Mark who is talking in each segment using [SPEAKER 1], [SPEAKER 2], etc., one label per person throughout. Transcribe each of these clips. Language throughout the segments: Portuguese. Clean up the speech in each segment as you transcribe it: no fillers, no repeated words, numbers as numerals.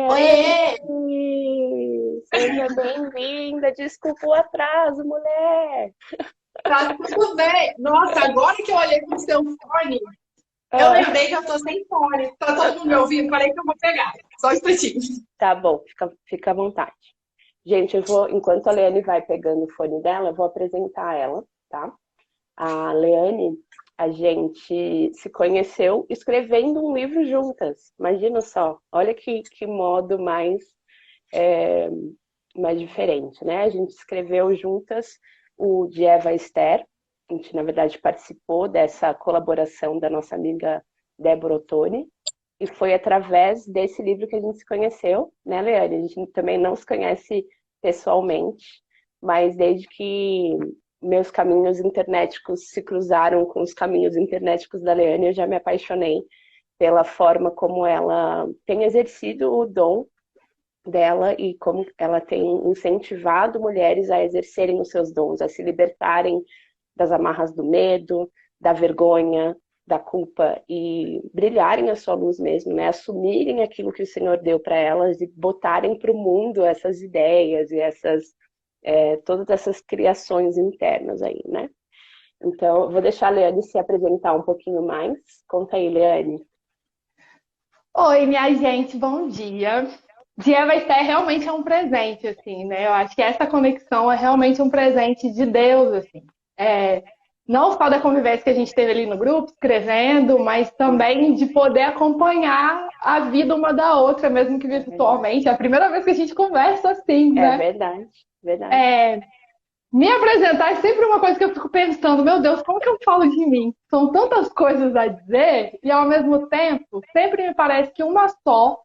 [SPEAKER 1] Oiê!
[SPEAKER 2] Leane! Seja bem-vinda! Desculpa o atraso, mulher!
[SPEAKER 1] Tá tudo bem? Nossa, agora que eu olhei pro seu fone, eu
[SPEAKER 2] Ah,
[SPEAKER 1] lembrei que eu tô sem fone. Tá todo mundo me ouvindo? Falei que eu vou pegar. Só um instantinho.
[SPEAKER 2] tá bom, fica à vontade. Gente, enquanto a Leane vai pegando o fone dela, eu vou apresentar ela, tá? A Leane, a gente se conheceu escrevendo um livro juntas. Imagina só, olha que modo é, mais diferente, né? A gente escreveu juntas o de Eva Esther. A gente, na verdade, participou dessa colaboração da nossa amiga Débora Ottoni. E foi através desse livro que a gente se conheceu, né, Leane? A gente também não se conhece pessoalmente, mas desde que meus caminhos internéticos se cruzaram com os caminhos internéticos da Leane, eu já me apaixonei pela forma como ela tem exercido o dom dela e como ela tem incentivado mulheres a exercerem os seus dons, a se libertarem das amarras do medo, da vergonha, da culpa e brilharem a sua luz mesmo, né? Assumirem aquilo que o Senhor deu para elas e botarem para o mundo essas ideias e todas essas criações internas aí, né? Então, eu vou deixar a Leane se apresentar um pouquinho mais. Conta aí, Leane.
[SPEAKER 3] Oi, minha gente, bom dia. Dia vai ser realmente um presente, assim, né? Eu acho que essa conexão é realmente um presente de Deus, assim. É, não só da convivência que a gente teve ali no grupo, escrevendo, mas também de poder acompanhar a vida uma da outra, mesmo que
[SPEAKER 2] É verdade.
[SPEAKER 3] virtualmente. É a primeira vez que a gente conversa assim,
[SPEAKER 2] É
[SPEAKER 3] né?
[SPEAKER 2] verdade, verdade.
[SPEAKER 3] É, me apresentar é sempre uma coisa que eu fico pensando, meu Deus, como que eu falo de mim? São tantas coisas a dizer e ao mesmo tempo, sempre me parece que uma só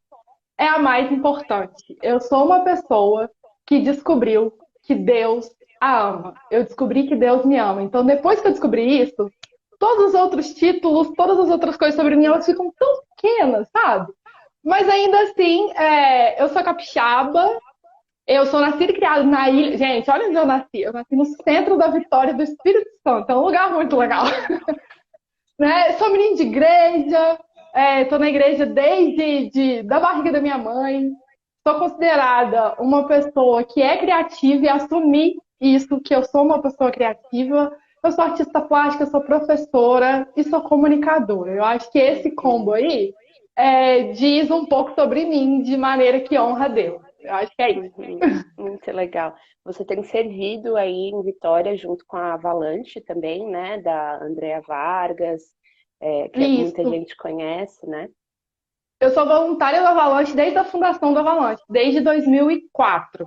[SPEAKER 3] é a mais importante. Eu sou uma pessoa que descobriu que Deus a ama. Eu descobri que Deus me ama. Então, depois que eu descobri isso, todos os outros títulos, todas as outras coisas sobre mim, elas ficam tão pequenas, sabe? Mas ainda assim, eu sou capixaba, eu sou nascida e criada na ilha. Gente, olha onde eu nasci. Eu nasci no centro da Vitória do Espírito Santo. É um lugar muito legal. Né? Sou menina de igreja, estou na igreja da barriga da minha mãe. Sou considerada uma pessoa que é criativa e assumi isso, que eu sou uma pessoa criativa. Eu sou artista plástica, sou professora e sou comunicadora. Eu acho que esse combo aí diz um pouco sobre mim de maneira que honra a Deus. Eu acho que é isso.
[SPEAKER 2] Uhum, muito legal. Você tem servido aí em Vitória junto com a Avalanche também, né? Da Andrea Vargas, que muita
[SPEAKER 3] Isso.
[SPEAKER 2] gente conhece, né?
[SPEAKER 3] Eu sou voluntária do Avalanche desde a fundação do Avalanche, desde 2004.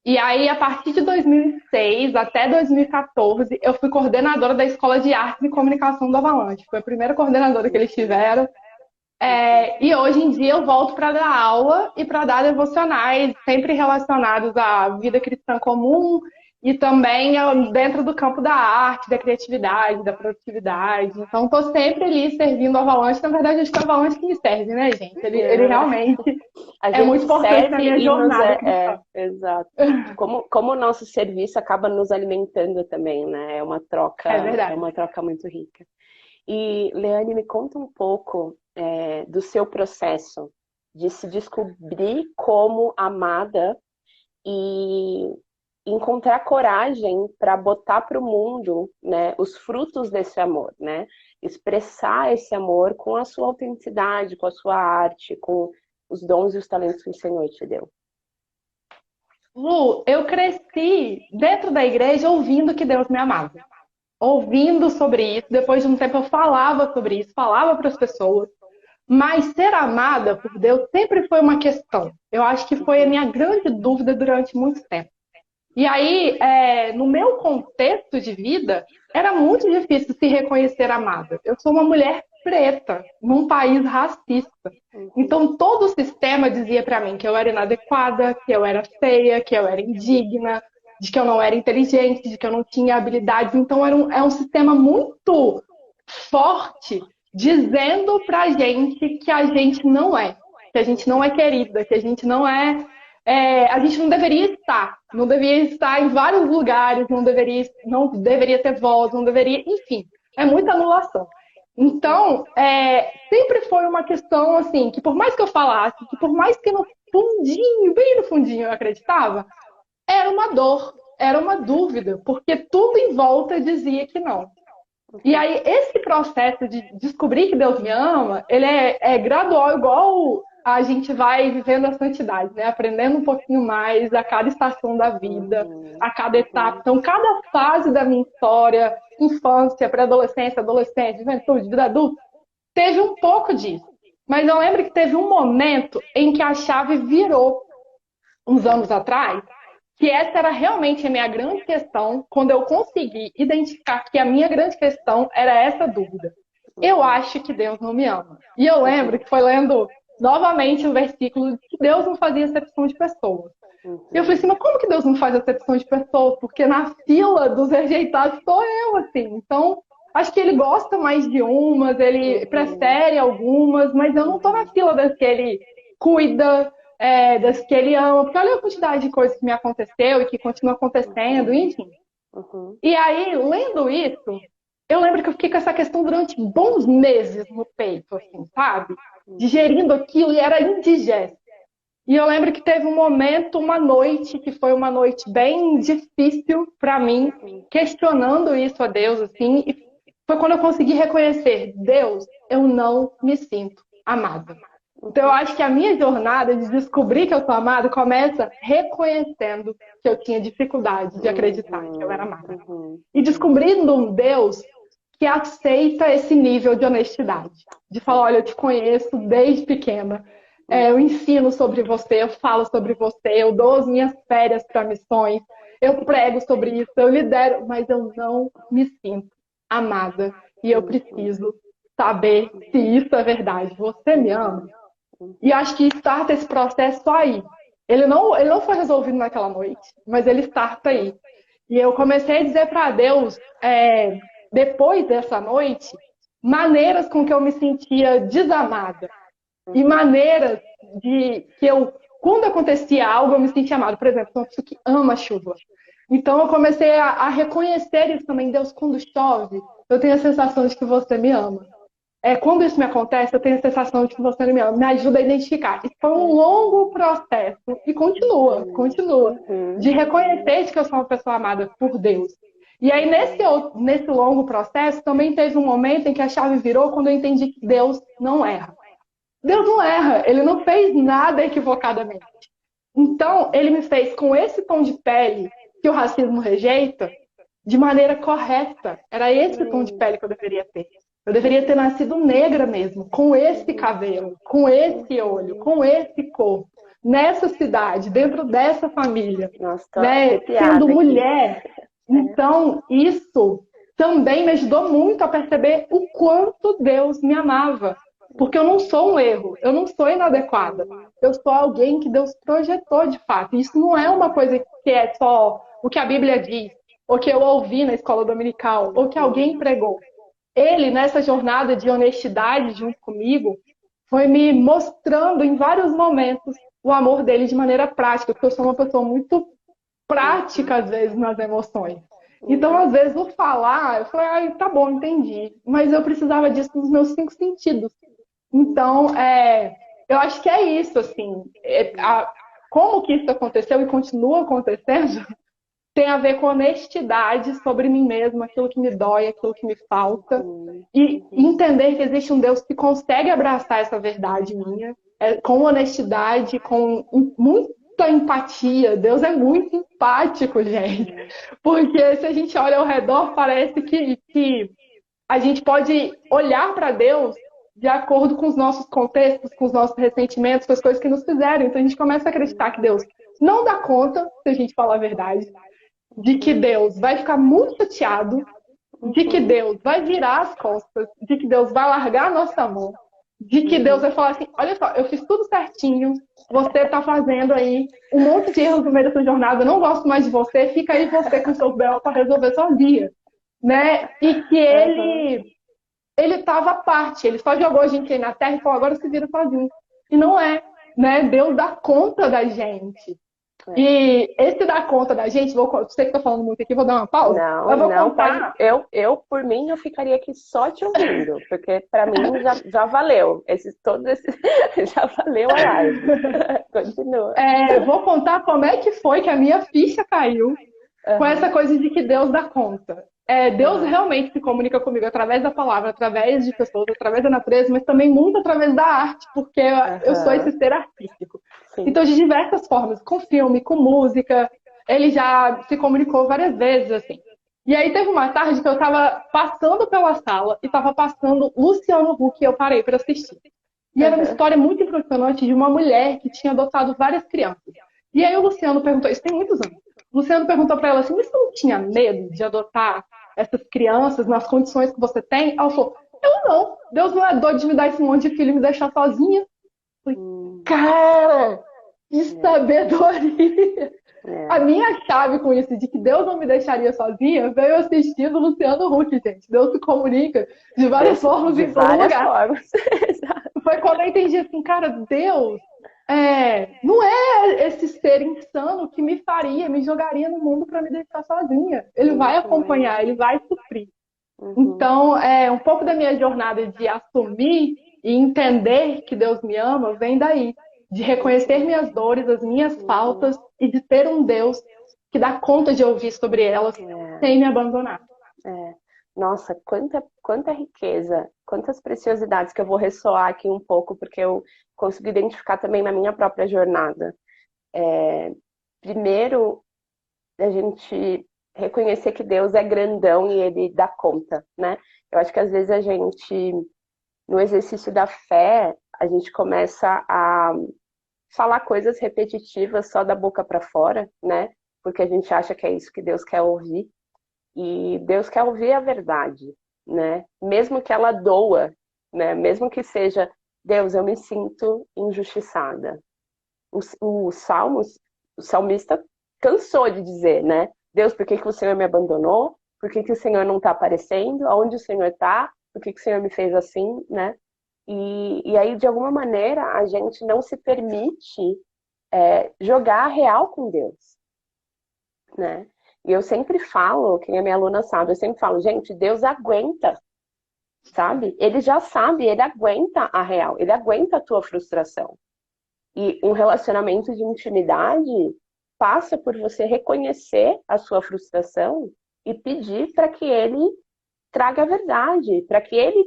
[SPEAKER 3] E aí, a partir de 2006 até 2014, eu fui coordenadora da Escola de Artes e Comunicação do Avalanche. Foi a primeira coordenadora que eles tiveram.
[SPEAKER 2] Uhum.
[SPEAKER 3] E hoje em dia eu volto para dar aula e para dar devocionais, sempre relacionados à vida cristã comum e também dentro do campo da arte, da criatividade, da produtividade. Então, estou sempre ali servindo o Avalanche. Na verdade, acho que é o Avalanche que me serve, né, gente? Ele
[SPEAKER 2] É,
[SPEAKER 3] realmente
[SPEAKER 2] a
[SPEAKER 3] é
[SPEAKER 2] gente
[SPEAKER 3] muito importante na
[SPEAKER 2] serve
[SPEAKER 3] minha
[SPEAKER 2] e nos
[SPEAKER 3] jornada cristã.
[SPEAKER 2] exato. Como o nosso serviço acaba nos alimentando também, né?
[SPEAKER 3] É
[SPEAKER 2] É
[SPEAKER 3] verdade.
[SPEAKER 2] uma troca muito rica. E, Leane, me conta um pouco do seu processo de se descobrir como amada e encontrar coragem para botar para o mundo, né, os frutos desse amor, né? Expressar esse amor com a sua autenticidade, com a sua arte, com os dons e os talentos que o Senhor te deu.
[SPEAKER 3] Lu, eu cresci dentro da igreja ouvindo que Deus me amava. Ouvindo sobre isso, depois de um tempo eu falava sobre isso, falava para as pessoas. Mas ser amada por Deus sempre foi uma questão. Eu acho que foi a
[SPEAKER 2] Uhum,
[SPEAKER 3] minha grande dúvida durante muito tempo. E aí, no meu contexto de vida, era muito difícil se reconhecer amada. Eu sou uma mulher preta, num país racista.
[SPEAKER 2] uhum,
[SPEAKER 3] Então, todo o sistema dizia para mim que eu era inadequada, que eu era feia, que eu era indigna, de que eu não era inteligente, de que eu não tinha habilidades. Então, é um sistema muito forte dizendo pra gente que a gente não é, que a gente não é
[SPEAKER 2] uhum.
[SPEAKER 3] querida, que a gente não a gente não deveria estar, não deveria estar em vários lugares, não deveria ter voz, não deveria, enfim, é muita anulação. Então, sempre foi uma questão assim, que por mais que eu falasse, que por mais que no fundinho, bem no fundinho eu acreditava, era uma dor, era uma dúvida, porque tudo em volta dizia que não. E aí, esse processo de descobrir que Deus me ama, ele é gradual, igual a gente vai vivendo a santidade, né? Aprendendo um pouquinho mais a cada estação da vida, a cada etapa. Então, cada fase da minha história, infância, pré-adolescência, adolescência, juventude, vida adulta, teve um pouco disso. Mas eu lembro que teve um momento em que a chave virou, uns anos atrás, que essa era realmente a minha grande questão, quando eu consegui identificar que a minha grande questão era essa dúvida. Eu acho que Deus não me ama. E eu lembro que foi lendo novamente o versículo de que Deus não fazia acepção de pessoas. E eu falei assim, mas como que Deus não faz acepção de pessoas? Porque na fila dos rejeitados sou eu, assim. Então, acho que ele gosta mais de umas, ele prefere algumas, mas eu não tô na fila das que ele cuida, das que ele ama, porque olha a quantidade de coisas que me aconteceu e que continua acontecendo, enfim. E aí, lendo isso, eu lembro que eu fiquei com essa questão durante bons meses no peito, assim, sabe? Digerindo aquilo e era indigesto. E eu lembro que teve um momento, uma noite, que foi uma noite bem difícil para mim, questionando isso a Deus, assim, e foi quando eu consegui reconhecer, Deus, eu não me sinto amada. Então, eu acho que a minha jornada de descobrir que eu sou amada começa reconhecendo que eu tinha dificuldade de acreditar que eu era amada. E descobrindo um Deus que aceita esse nível de honestidade. De falar, olha, eu te conheço desde pequena. Eu ensino sobre você, eu falo sobre você, eu dou as minhas férias para missões, eu prego sobre isso, eu lidero, mas eu não me sinto amada. E eu preciso saber se isso é verdade. Você me ama? E acho que starta esse processo aí. Ele não foi resolvido naquela noite, mas ele starta aí. E eu comecei a dizer para Deus, depois dessa noite, maneiras com que eu me sentia desamada. E maneiras de que quando acontecia algo, eu me sentia amada. Por exemplo, uma pessoa que ama a chuva. Então eu comecei a reconhecer isso também. Deus, quando chove, eu tenho a sensação de que você me ama. Quando isso me acontece, eu tenho a sensação de que você me ama. Me ajuda a identificar. Isso foi um longo processo e continua, de reconhecer que eu sou uma pessoa amada por Deus. E aí, nesse longo processo, também teve um momento em que a chave virou quando eu entendi que Deus não erra. Deus não erra, ele não fez nada equivocadamente. Então, ele me fez com esse tom de pele que o racismo rejeita, de maneira correta. Era esse tom de pele que eu deveria ter. Eu deveria ter nascido negra mesmo, com esse cabelo, com esse olho, com esse corpo, nessa cidade, dentro dessa família,
[SPEAKER 2] Nossa,
[SPEAKER 3] né? Sendo mulher. Então, isso também me ajudou muito a perceber o quanto Deus me amava. Porque eu não sou um erro, eu não sou inadequada. Eu sou alguém que Deus projetou de fato. Isso não é uma coisa que é só o que a Bíblia diz, ou que eu ouvi na escola dominical, ou que alguém pregou. Ele, nessa jornada de honestidade junto comigo, foi me mostrando em vários momentos o amor dele de maneira prática, porque eu sou uma pessoa muito prática, às vezes, nas emoções. Então, às vezes, no falar, eu falei, tá bom, entendi. Mas eu precisava disso nos meus 5 sentidos. Então, eu acho que é isso, assim. Como que isso aconteceu e continua acontecendo tem a ver com honestidade sobre mim mesma, aquilo que me dói, aquilo que me falta. E entender que existe um Deus que consegue abraçar essa verdade minha, com honestidade, com muita empatia. Deus é muito empático, gente. Porque se a gente olha ao redor, parece que a gente pode olhar para Deus de acordo com os nossos contextos, com os nossos ressentimentos, com as coisas que nos fizeram. Então a gente começa a acreditar que Deus não dá conta, se a gente falar a verdade, de que Deus vai ficar muito chateado, de que Deus vai virar as costas, de que Deus vai largar a nossa mão, de que Deus vai falar assim, olha só, eu fiz tudo certinho, você está fazendo aí um monte de erros no meio da sua jornada, eu não gosto mais de você, fica aí você com seus belos para resolver sozinha, né? E que ele estava à parte, ele só jogou a gente aí na terra e falou, agora se vira sozinho. E não é, né? Deus dá conta da gente. E esse dá conta da gente, você que tá falando muito aqui, vou dar uma pausa. Eu vou
[SPEAKER 2] Não,
[SPEAKER 3] contar.
[SPEAKER 2] por mim, eu ficaria aqui só te ouvindo, porque para mim já valeu. Todo esse, já valeu a live. Continua.
[SPEAKER 3] Vou contar como é que foi que a minha ficha caiu com essa coisa de que Deus dá conta. Deus realmente se comunica comigo através da palavra, através de pessoas, através da natureza, mas também muito através da arte, porque eu sou esse ser artístico.
[SPEAKER 2] Sim.
[SPEAKER 3] Então, de diversas formas, com filme, com música, ele já se comunicou várias vezes, assim. E aí teve uma tarde que eu estava passando pela sala e estava passando Luciano Huck e eu parei para assistir. E era uma história muito impressionante de uma mulher que tinha adotado várias crianças. E aí o Luciano perguntou, isso tem muitos anos, o Luciano perguntou para ela assim, mas você não tinha medo de adotar essas crianças nas condições que você tem? Ela falou, eu não, Deus não é doido de me dar esse monte de filho e me deixar sozinha. Eu falei, cara, que sabedoria! A minha chave com isso, de que Deus não me deixaria sozinha, veio assistindo o Luciano Huck, gente. Deus se comunica de várias formas em todo lugar. Foi quando eu entendi assim, cara, Deus não é esse ser insano que me jogaria no mundo para me deixar sozinha. Ele vai acompanhar, ele vai suprir. Então, um pouco da minha jornada de assumir e entender que Deus me ama vem daí. De reconhecer minhas dores, as minhas faltas e de ter um Deus que dá conta de ouvir sobre elas sem me abandonar.
[SPEAKER 2] Nossa, quanta riqueza, quantas preciosidades que eu vou ressoar aqui um pouco, porque eu consigo identificar também na minha própria jornada. Primeiro, a gente reconhecer que Deus é grandão e Ele dá conta, né? Eu acho que às vezes a gente, no exercício da fé, a gente começa a falar coisas repetitivas só da boca para fora, né? Porque a gente acha que é isso que Deus quer ouvir. E Deus quer ouvir a verdade, né? Mesmo que ela doa, né? Mesmo que seja, Deus, eu me sinto injustiçada. O salmista cansou de dizer, né? Deus, por que o Senhor me abandonou? Por que o Senhor não está aparecendo? Aonde o Senhor está? Por que o Senhor me fez assim, né? E aí, de alguma maneira, a gente não se permite jogar a real com Deus, né? E eu sempre falo, quem é minha aluna sabe, eu sempre falo, gente, Deus aguenta, sabe? Ele já sabe, ele aguenta a real, ele aguenta a tua frustração. E um relacionamento de intimidade passa por você reconhecer a sua frustração e pedir para que ele traga a verdade, para que ele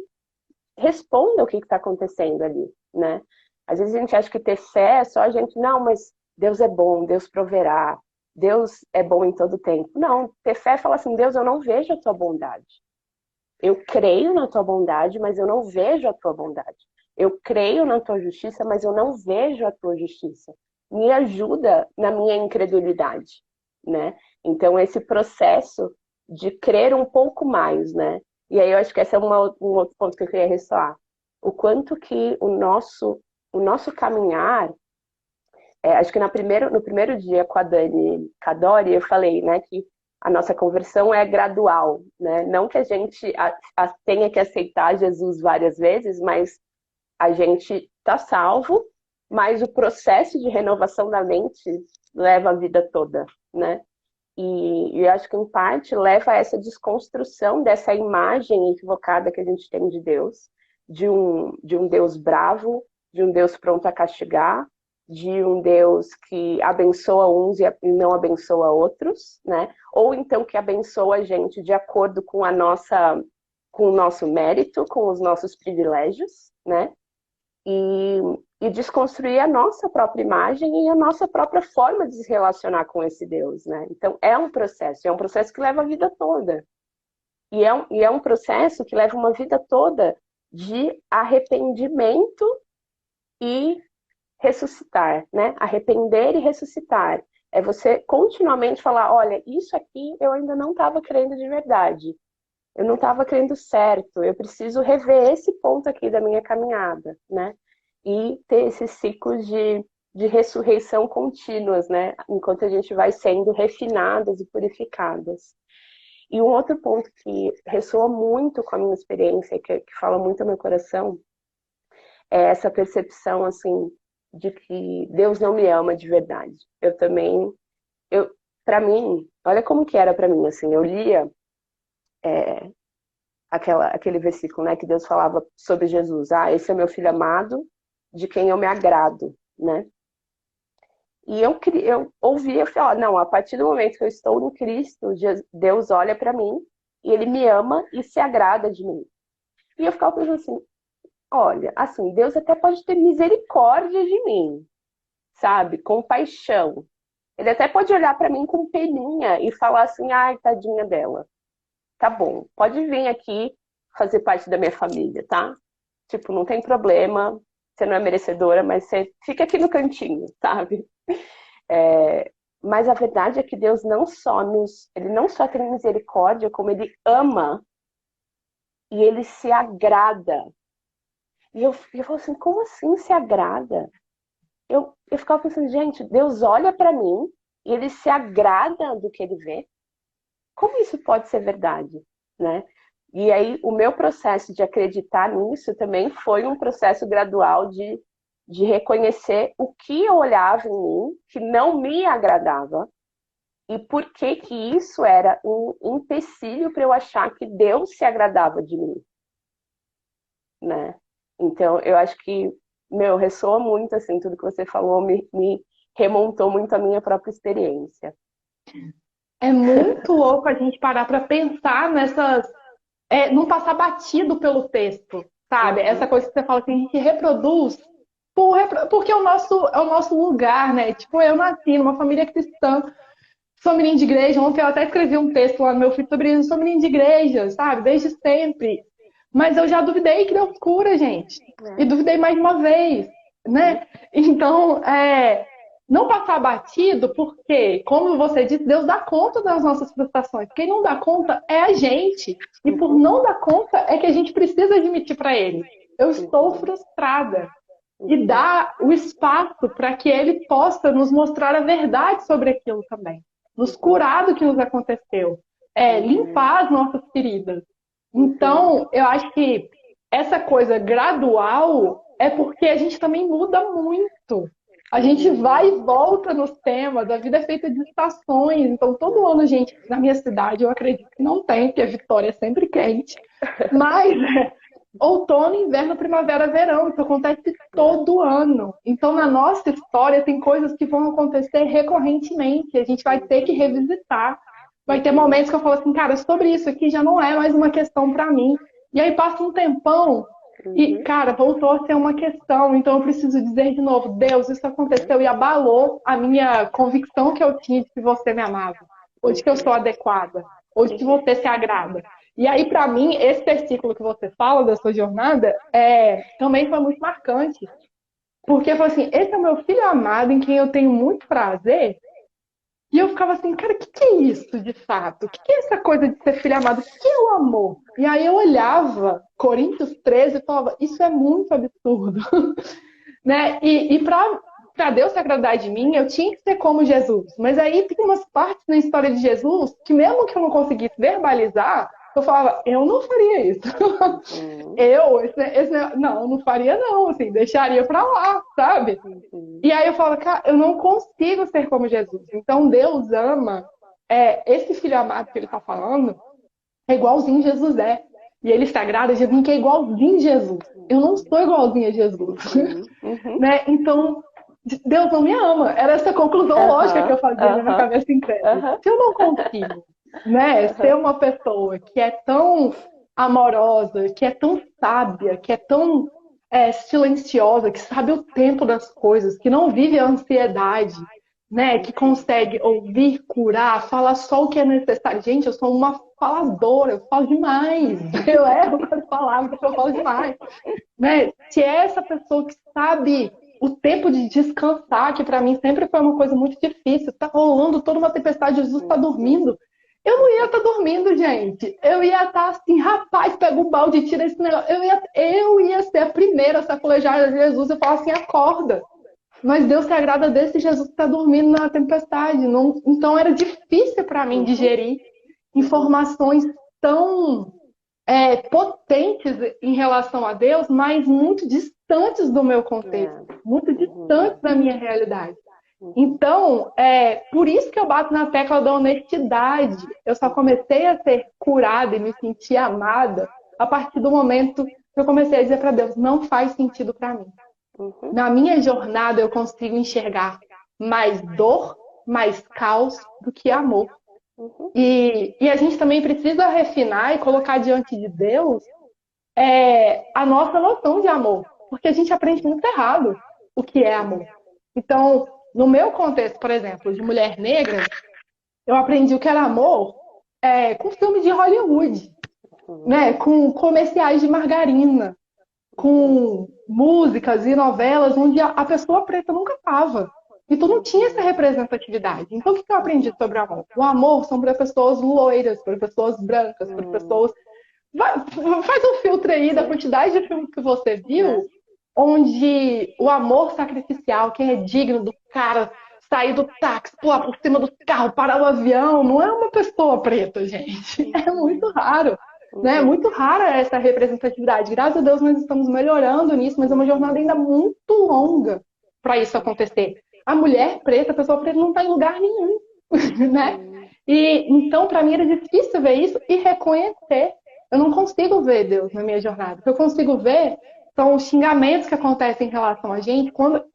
[SPEAKER 2] responda o que está acontecendo ali, né? Às vezes a gente acha que ter fé é só a gente, não, mas Deus é bom, Deus proverá, Deus é bom em todo tempo. Não, ter fé é falar assim, Deus, eu não vejo a tua bondade. Eu creio na tua bondade, mas eu não vejo a tua bondade. Eu creio na tua justiça, mas eu não vejo a tua justiça. Me ajuda na minha incredulidade, né? Então, esse processo de crer um pouco mais, né? E aí eu acho que esse é um outro ponto que eu queria ressaltar. O quanto que o nosso caminhar, acho que no primeiro dia com a Dani Cadori, eu falei, né, que a nossa conversão é gradual, né? Não que a gente tenha que aceitar Jesus várias vezes, mas a gente está salvo, mas o processo de renovação da mente leva a vida toda, né? E eu acho que, em parte, leva a essa desconstrução dessa imagem equivocada que a gente tem de Deus, de um Deus bravo, de um Deus pronto a castigar, de um Deus que abençoa uns e não abençoa outros, né? Ou então que abençoa a gente de acordo com com o nosso mérito, com os nossos privilégios, né? E desconstruir a nossa própria imagem e a nossa própria forma de se relacionar com esse Deus, né? Então, é um processo que leva a vida toda. E é um processo que leva uma vida toda de arrependimento e ressuscitar, né? Arrepender e ressuscitar. É você continuamente falar, olha, isso aqui eu ainda não estava crendo de verdade. Eu não estava crendo certo, eu preciso rever esse ponto aqui da minha caminhada, né? E ter esses ciclos de ressurreição contínuas, né? Enquanto a gente vai sendo refinadas e purificadas. E um outro ponto que ressoa muito com a minha experiência, que fala muito ao meu coração, é essa percepção, assim, de que Deus não me ama de verdade. Eu também, para mim, olha como que era para mim, assim, eu lia aquele versículo, né, que Deus falava sobre Jesus. Ah, esse é meu filho amado, de quem eu me agrado, né? E eu ouvia, eu falei, ó, não, a partir do momento que eu estou em Cristo, Deus olha para mim e Ele me ama e se agrada de mim. E eu ficava pensando assim, olha, assim, Deus até pode ter misericórdia de mim, sabe? Compaixão. Ele até pode olhar para mim com peninha e falar assim, ai, tadinha dela. Tá bom, pode vir aqui fazer parte da minha família, tá? Tipo, não tem problema, você não é merecedora, mas você fica aqui no cantinho, sabe? Mas a verdade é que Deus Ele não só tem misericórdia, como Ele ama e Ele se agrada. E eu falo assim, como assim se agrada? Eu ficava pensando, gente, Deus olha para mim e Ele se agrada do que Ele vê. Como isso pode ser verdade, né? E aí o meu processo de acreditar nisso também foi um processo gradual de reconhecer o que eu olhava em mim que não me agradava e por que que isso era um empecilho para eu achar que Deus se agradava de mim, né? Então eu acho que, ressoa muito assim, tudo que você falou me remontou muito a minha própria experiência.
[SPEAKER 3] É muito louco a gente parar para pensar nessas. Não passar batido pelo texto, sabe?
[SPEAKER 2] Uhum.
[SPEAKER 3] Essa coisa que você fala que a gente reproduz porque é o nosso lugar, né? Tipo, eu nasci numa família cristã, sou menina de igreja. Ontem eu até escrevi um texto lá no meu filho sobre isso, sou menina de igreja, sabe? Desde sempre. Mas eu já duvidei que Deus cura, gente. E duvidei mais uma vez, né? Então, não passar batido, porque, como você disse, Deus dá conta das nossas frustrações. Quem não dá conta é a gente. E por não dar conta é que a gente precisa admitir para Ele: eu estou frustrada. E dar o espaço para que Ele possa nos mostrar a verdade sobre aquilo também. Nos curar do que nos aconteceu. Limpar as nossas feridas. Então, eu acho que essa coisa gradual é porque a gente também muda muito. A gente vai e volta nos temas, a vida é feita de estações. Então, todo ano, gente, na minha cidade, eu acredito que não tem, porque a Vitória é sempre quente. Mas outono, inverno, primavera, verão, isso acontece todo ano. Então, na nossa história, tem coisas que vão acontecer recorrentemente. A gente vai ter que revisitar. Vai ter momentos que eu falo assim, cara, sobre isso aqui já não é mais uma questão para mim. E aí passa um tempão e, cara, voltou a ser uma questão. Então eu preciso dizer de novo, Deus, isso aconteceu e abalou a minha convicção que eu tinha de que você me amava. Ou de que eu sou adequada. Ou de que você se agrada. E aí, para mim, esse versículo que você fala da sua jornada também foi muito marcante. Porque foi assim, esse é o meu filho amado em quem eu tenho muito prazer. E eu ficava assim, cara, o que é isso de fato? O que é essa coisa de ser filho amado? O que é o amor? E aí eu olhava Coríntios 13 e falava, isso é muito absurdo. Né? E para Deus se agradar de mim, eu tinha que ser como Jesus. Mas aí tem umas partes na história de Jesus que mesmo que eu não conseguisse verbalizar, eu falava, eu não faria isso. Eu não faria não, assim, deixaria pra lá, sabe? E aí eu falo, cara, eu não consigo ser como Jesus. Então Deus ama, esse filho amado que ele tá falando, é igualzinho Jesus é. E ele se agrada de mim que é igualzinho Jesus. Eu não sou igualzinha a Jesus. Né? Então, Deus não me ama. Era essa conclusão lógica que eu fazia na minha cabeça incrédula. Se eu não consigo, né, ser uma pessoa que é tão amorosa, que é tão sábia, que é tão silenciosa, que sabe o tempo das coisas, que não vive a ansiedade, né, que consegue ouvir, curar, falar só o que é necessário. Gente, eu sou uma faladora, eu falo demais. Eu erro com as palavras, porque eu falo demais. Né? Se é essa pessoa que sabe o tempo de descansar, que para mim sempre foi uma coisa muito difícil, tá rolando toda uma tempestade, Jesus está dormindo. Eu não ia estar dormindo, gente. Eu ia estar assim, rapaz, pega o balde e tira esse negócio. Eu ia ser a primeira a sacolejar Jesus e falar assim, acorda. Mas Deus se agrada desse Jesus que está dormindo na tempestade. Não, então era difícil para mim digerir informações tão potentes em relação a Deus, mas muito distantes distantes do meu contexto, muito distantes da minha realidade.
[SPEAKER 2] Uhum.
[SPEAKER 3] Então, por isso que eu bato na tecla da honestidade. Eu só comecei a ser curada e me sentir amada a partir do momento que eu comecei a dizer para Deus, não faz sentido para mim.
[SPEAKER 2] Uhum.
[SPEAKER 3] Na minha jornada eu consigo enxergar mais dor, mais caos do que amor.
[SPEAKER 2] Uhum.
[SPEAKER 3] E a gente também precisa refinar e colocar diante de Deus a nossa noção de amor. Porque a gente aprende muito errado o que é amor. Então, no meu contexto, por exemplo, de mulher negra, eu aprendi o que era amor com filme de Hollywood, né? Com comerciais de margarina, com músicas e novelas onde a pessoa preta nunca estava. Então não tinha essa representatividade. Então o que eu aprendi sobre o amor? O amor são para pessoas loiras, para pessoas brancas, para pessoas... Faz um filtro aí da quantidade de filmes que você viu, onde o amor sacrificial, quem é digno do cara sair do táxi, pular por cima do carro, parar o avião, não é uma pessoa preta, gente. É muito raro. Né? É muito rara essa representatividade. Graças a Deus nós estamos melhorando nisso, mas é uma jornada ainda muito longa para isso acontecer. A mulher preta, a pessoa preta não está em lugar nenhum. Né? E então, para mim, era difícil ver isso e reconhecer. Eu não consigo ver Deus na minha jornada. O que eu consigo ver são os xingamentos que acontecem em relação a gente.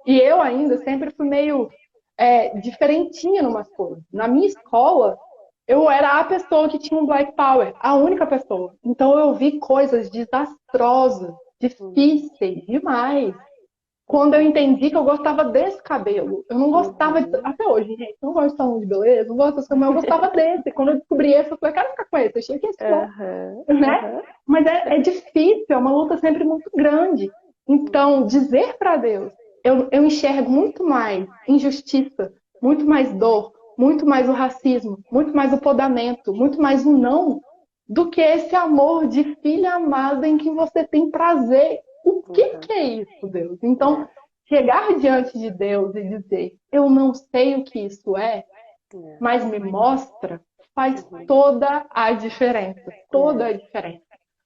[SPEAKER 3] E eu ainda sempre fui meio diferentinha em umas coisas. Na minha escola, eu era a pessoa que tinha um Black Power, a única pessoa. Então eu vi coisas desastrosas, difíceis demais. Quando eu entendi que eu gostava desse cabelo, eu não gostava até hoje, gente, eu não gosto de salão de beleza, não gosto desse cabelo, mas eu gostava desse. Quando eu descobri esse, eu falei, quero ficar com esse, achei que esse né? Mas é difícil, é uma luta sempre muito grande. Então, dizer para Deus, eu enxergo muito mais injustiça, muito mais dor, muito mais o racismo, muito mais o podamento, muito mais o não, do que esse amor de filha amada em que você tem prazer. O que é isso, Deus? Então, chegar diante de Deus e dizer, eu não sei o que isso é, mas me mostra, faz toda a diferença. Toda a diferença.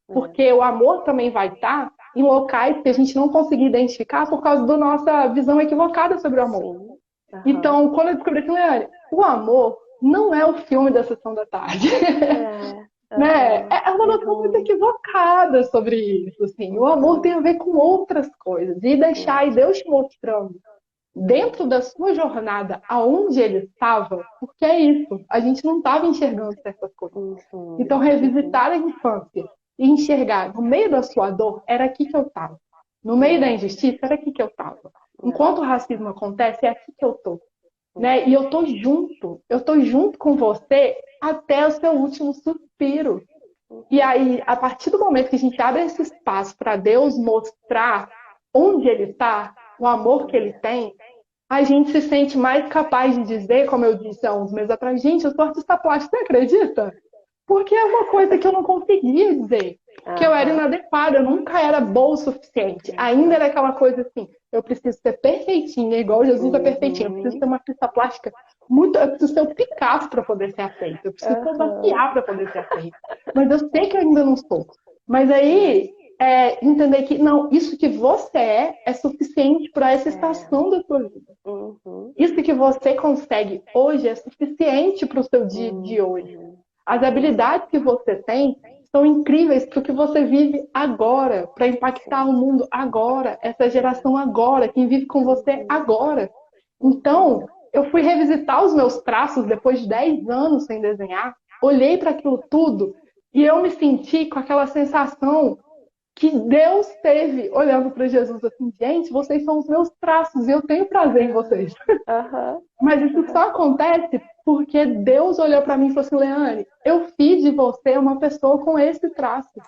[SPEAKER 3] Porque o amor também vai estar em locais que a gente não conseguir identificar por causa da nossa visão equivocada sobre o amor. Então, quando eu descobri que, Leane, o amor não é o filme da Sessão da Tarde. Né? É uma noção muito equivocada sobre isso. Assim. O amor tem a ver com outras coisas. E deixar aí Deus te mostrando dentro da sua jornada aonde ele estava, porque é isso. A gente não estava enxergando certas coisas. Então, revisitar a infância e enxergar no meio da sua dor, era aqui que eu estava. No meio da injustiça, era aqui que eu estava. Enquanto o racismo acontece, é aqui que eu estou. Né? E eu tô junto com você até o seu último suspiro. E aí, a partir do momento que a gente abre esse espaço para Deus mostrar onde Ele está, o amor que Ele tem, a gente se sente mais capaz de dizer, como eu disse há uns meses atrás, gente, eu sou artista plástica, você acredita? Porque é uma coisa que eu não conseguia dizer, que eu era inadequada, eu nunca era boa o suficiente. Ainda era aquela coisa assim, eu preciso ser perfeitinha, igual Jesus é perfeitinho, eu preciso ser uma artista plástica, eu preciso ser um Picasso para poder ser aceito, eu preciso ser um Basquiat para poder ser aceito. Mas eu sei que eu ainda não sou. Mas aí, entender que, não, isso que você é suficiente para essa estação da sua vida. Isso que você consegue hoje é suficiente para o seu dia de hoje. As habilidades que você tem são incríveis para o que você vive agora, para impactar o mundo agora, essa geração agora, quem vive com você agora. Então, eu fui revisitar os meus traços depois de 10 anos sem desenhar, olhei para aquilo tudo e eu me senti com aquela sensação que Deus teve olhando para Jesus assim, gente, vocês são os meus traços e eu tenho prazer em vocês. Mas isso só acontece porque Deus olhou para mim e falou assim, Leane, eu fiz de você uma pessoa com esse traço.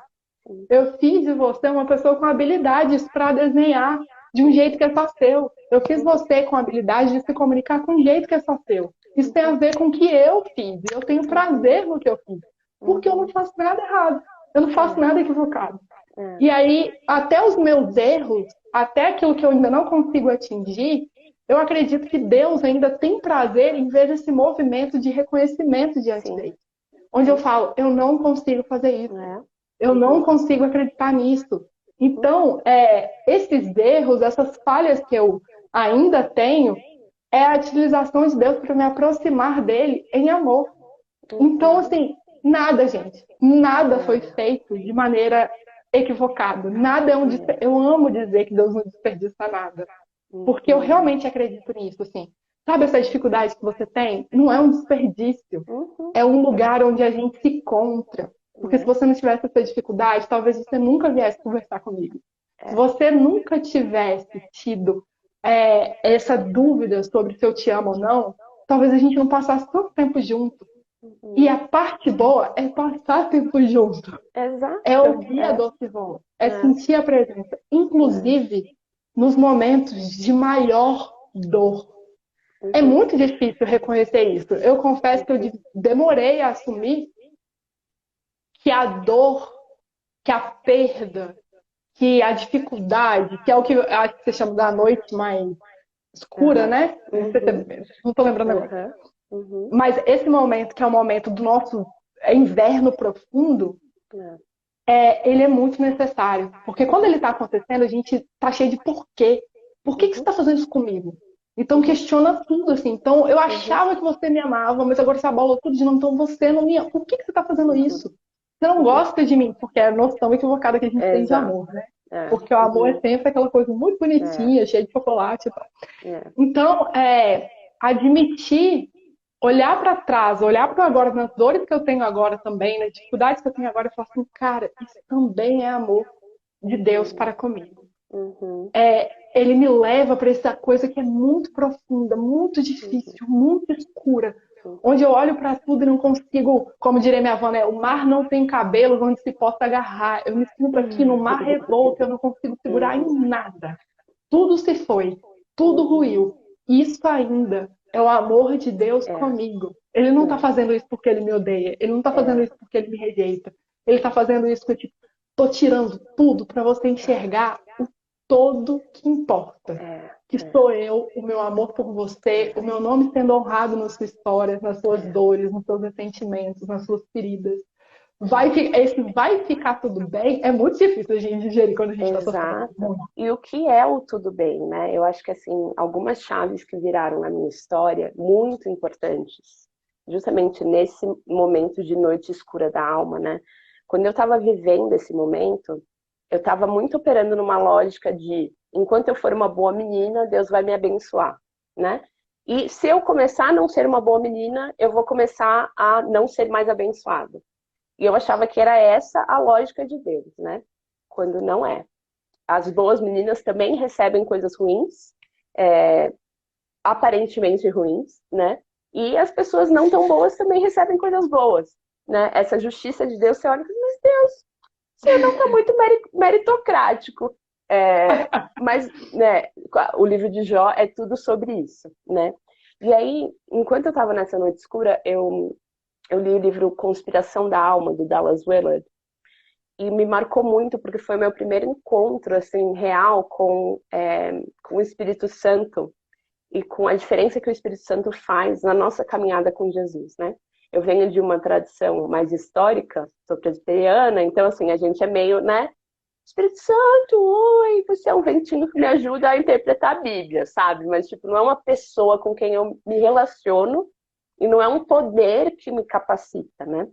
[SPEAKER 3] Eu fiz de você uma pessoa com habilidades para desenhar de um jeito que é só seu. Eu fiz você com a habilidade de se comunicar com um jeito que é só seu. Isso tem a ver com o que eu fiz. Eu tenho prazer no que eu fiz. Porque eu não faço nada errado. Eu não faço nada equivocado. E aí, até os meus erros, até aquilo que eu ainda não consigo atingir, eu acredito que Deus ainda tem prazer em ver esse movimento de reconhecimento diante dele. Onde eu falo, eu não consigo fazer isso. Eu não consigo acreditar nisso. Então, esses erros, essas falhas que eu ainda tenho, é a utilização de Deus para me aproximar dele em amor. Então, assim, nada, gente, nada foi feito de maneira equivocada. Nada é Eu amo dizer que Deus não desperdiça nada, porque eu realmente acredito nisso, assim. Sabe essa dificuldade que você tem? Não é um desperdício, é um lugar onde a gente se encontra. Porque se você não tivesse essa dificuldade, talvez você nunca viesse conversar comigo. Se você nunca tivesse tido essa dúvida sobre se eu te amo ou não, talvez a gente não passasse tanto tempo junto. E a parte boa é passar tempo junto.
[SPEAKER 2] Exato.
[SPEAKER 3] É ouvir a doce voz. É sentir a presença. Inclusive, nos momentos de maior dor. É muito difícil reconhecer isso. Eu confesso que eu demorei a assumir que a dor, que a perda, que a dificuldade, que é o que acho que você chama da noite mais escura, né? Não estou lembrando agora. Mas esse momento, que é o momento do nosso inverno profundo, ele é muito necessário. Porque quando ele está acontecendo, a gente está cheio de porquê. Por que você está fazendo isso comigo? Então questiona tudo, assim. Então eu achava que você me amava, mas agora você abalou tudo de novo. Então você não me ama. Por que você está fazendo isso? Você não gosta de mim, porque é a noção equivocada que a gente tem de amor, né? Porque o amor é sempre aquela coisa muito bonitinha, cheia de chocolate e tal. Então, admitir, olhar para trás, olhar para agora, nas dores que eu tenho agora também, nas dificuldades que eu tenho agora, e falar assim, cara, isso também é amor de Deus para comigo. Ele me leva para essa coisa que é muito profunda, muito difícil, muito escura, onde eu olho para tudo e não consigo, como diria minha avó, né? O mar não tem cabelos onde se possa agarrar. Eu me sinto aqui no mar revolto, eu não consigo segurar em nada. Tudo se foi, tudo ruiu. Isso ainda é o amor de Deus comigo. Ele não está fazendo isso porque ele me odeia. Ele não está fazendo isso porque ele me rejeita. Ele está fazendo isso porque, tipo, tô tirando tudo para você enxergar o todo que importa. Que sou eu, o meu amor por você, o meu nome sendo honrado nas suas histórias, nas suas dores, nos seus ressentimentos, nas suas feridas. Esse vai ficar tudo bem é muito difícil a gente digerir quando a gente está sofrendo.
[SPEAKER 2] E o que é o tudo bem, né? Eu acho que, assim, algumas chaves que viraram na minha história, muito importantes, justamente nesse momento de noite escura da alma, né? Quando eu estava vivendo esse momento, eu estava muito operando numa lógica de, enquanto eu for uma boa menina, Deus vai me abençoar, né? E se eu começar a não ser uma boa menina, eu vou começar a não ser mais abençoada. E eu achava que era essa a lógica de Deus, né? Quando não é. As boas meninas também recebem coisas ruins, aparentemente ruins, né? E as pessoas não tão boas também recebem coisas boas, né? Essa justiça de Deus, você olha e fala, mas Deus, você não está muito meritocrático. Mas, né, o livro de Jó é tudo sobre isso, né? E aí, enquanto eu estava nessa noite escura, eu li o livro Conspiração da Alma, do Dallas Willard, e me marcou muito, porque foi meu primeiro encontro, assim, real com o Espírito Santo, e com a diferença que o Espírito Santo faz na nossa caminhada com Jesus, né? Eu venho de uma tradição mais histórica, sou presbiteriana, então, assim, a gente é meio, né? Espírito Santo, oi, você é um ventinho que me ajuda a interpretar a Bíblia, sabe? Mas, tipo, não é uma pessoa com quem eu me relaciono e não é um poder que me capacita, né?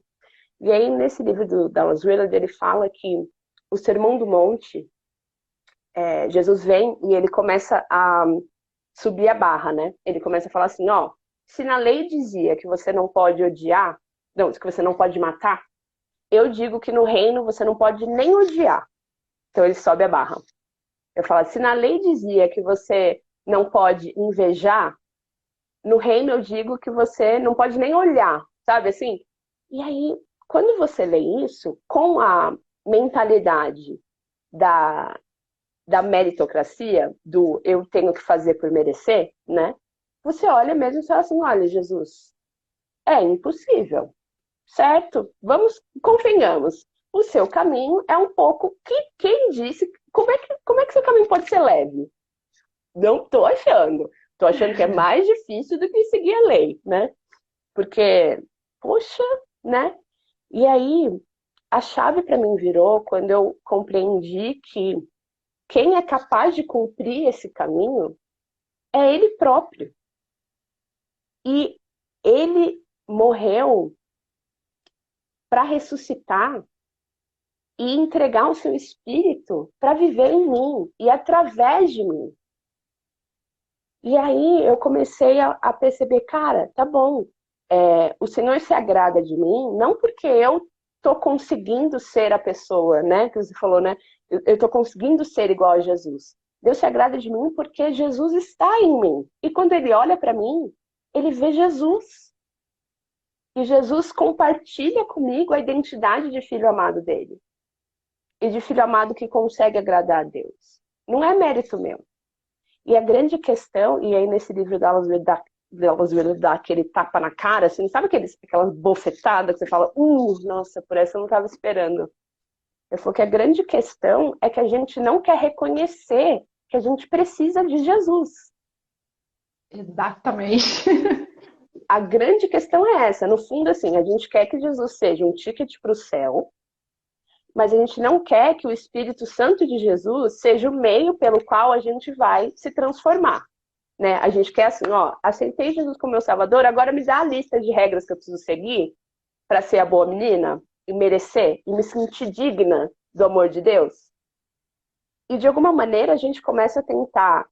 [SPEAKER 2] E aí, nesse livro do Dallas Willard, ele fala que o Sermão do Monte, Jesus vem e ele começa a subir a barra, né? Ele começa a falar assim, ó, se na lei dizia que você não pode odiar, não, que você não pode matar, eu digo que no reino você não pode nem odiar. Então ele sobe a barra. Eu falo, se na lei dizia que você não pode invejar, no reino eu digo que você não pode nem olhar, sabe assim? E aí, quando você lê isso, com a mentalidade da meritocracia, do eu tenho que fazer por merecer, né? Você olha mesmo e fala assim, olha, Jesus, é impossível, certo? Convenhamos. O seu caminho é um pouco quem disse, como é que seu caminho pode ser leve? Não tô achando. Tô achando que é mais difícil do que seguir a lei, né? Porque, poxa, né? E aí, a chave para mim virou quando eu compreendi que quem é capaz de cumprir esse caminho é Ele próprio. E Ele morreu para ressuscitar e entregar o seu espírito para viver em mim e através de mim. E aí eu comecei a perceber, cara, tá bom, o Senhor se agrada de mim, não porque eu tô conseguindo ser a pessoa, né, que você falou, né, eu tô conseguindo ser igual a Jesus. Deus se agrada de mim porque Jesus está em mim. E quando Ele olha para mim, Ele vê Jesus. E Jesus compartilha comigo a identidade de filho amado dele. E de filho amado que consegue agradar a Deus. Não é mérito meu. E a grande questão, e aí nesse livro delas vai dar aquele tapa na cara, assim, sabe aquelas bofetadas que você fala, nossa, por essa eu não estava esperando. Eu falo que a grande questão é que a gente não quer reconhecer que a gente precisa de Jesus.
[SPEAKER 3] Exatamente.
[SPEAKER 2] A grande questão é essa. No fundo, assim, a gente quer que Jesus seja um ticket para o céu, mas a gente não quer que o Espírito Santo de Jesus seja o meio pelo qual a gente vai se transformar. Né? A gente quer assim, ó, aceitei Jesus como meu Salvador, agora me dá a lista de regras que eu preciso seguir para ser a boa menina e merecer e me sentir digna do amor de Deus. E de alguma maneira a gente começa a tentar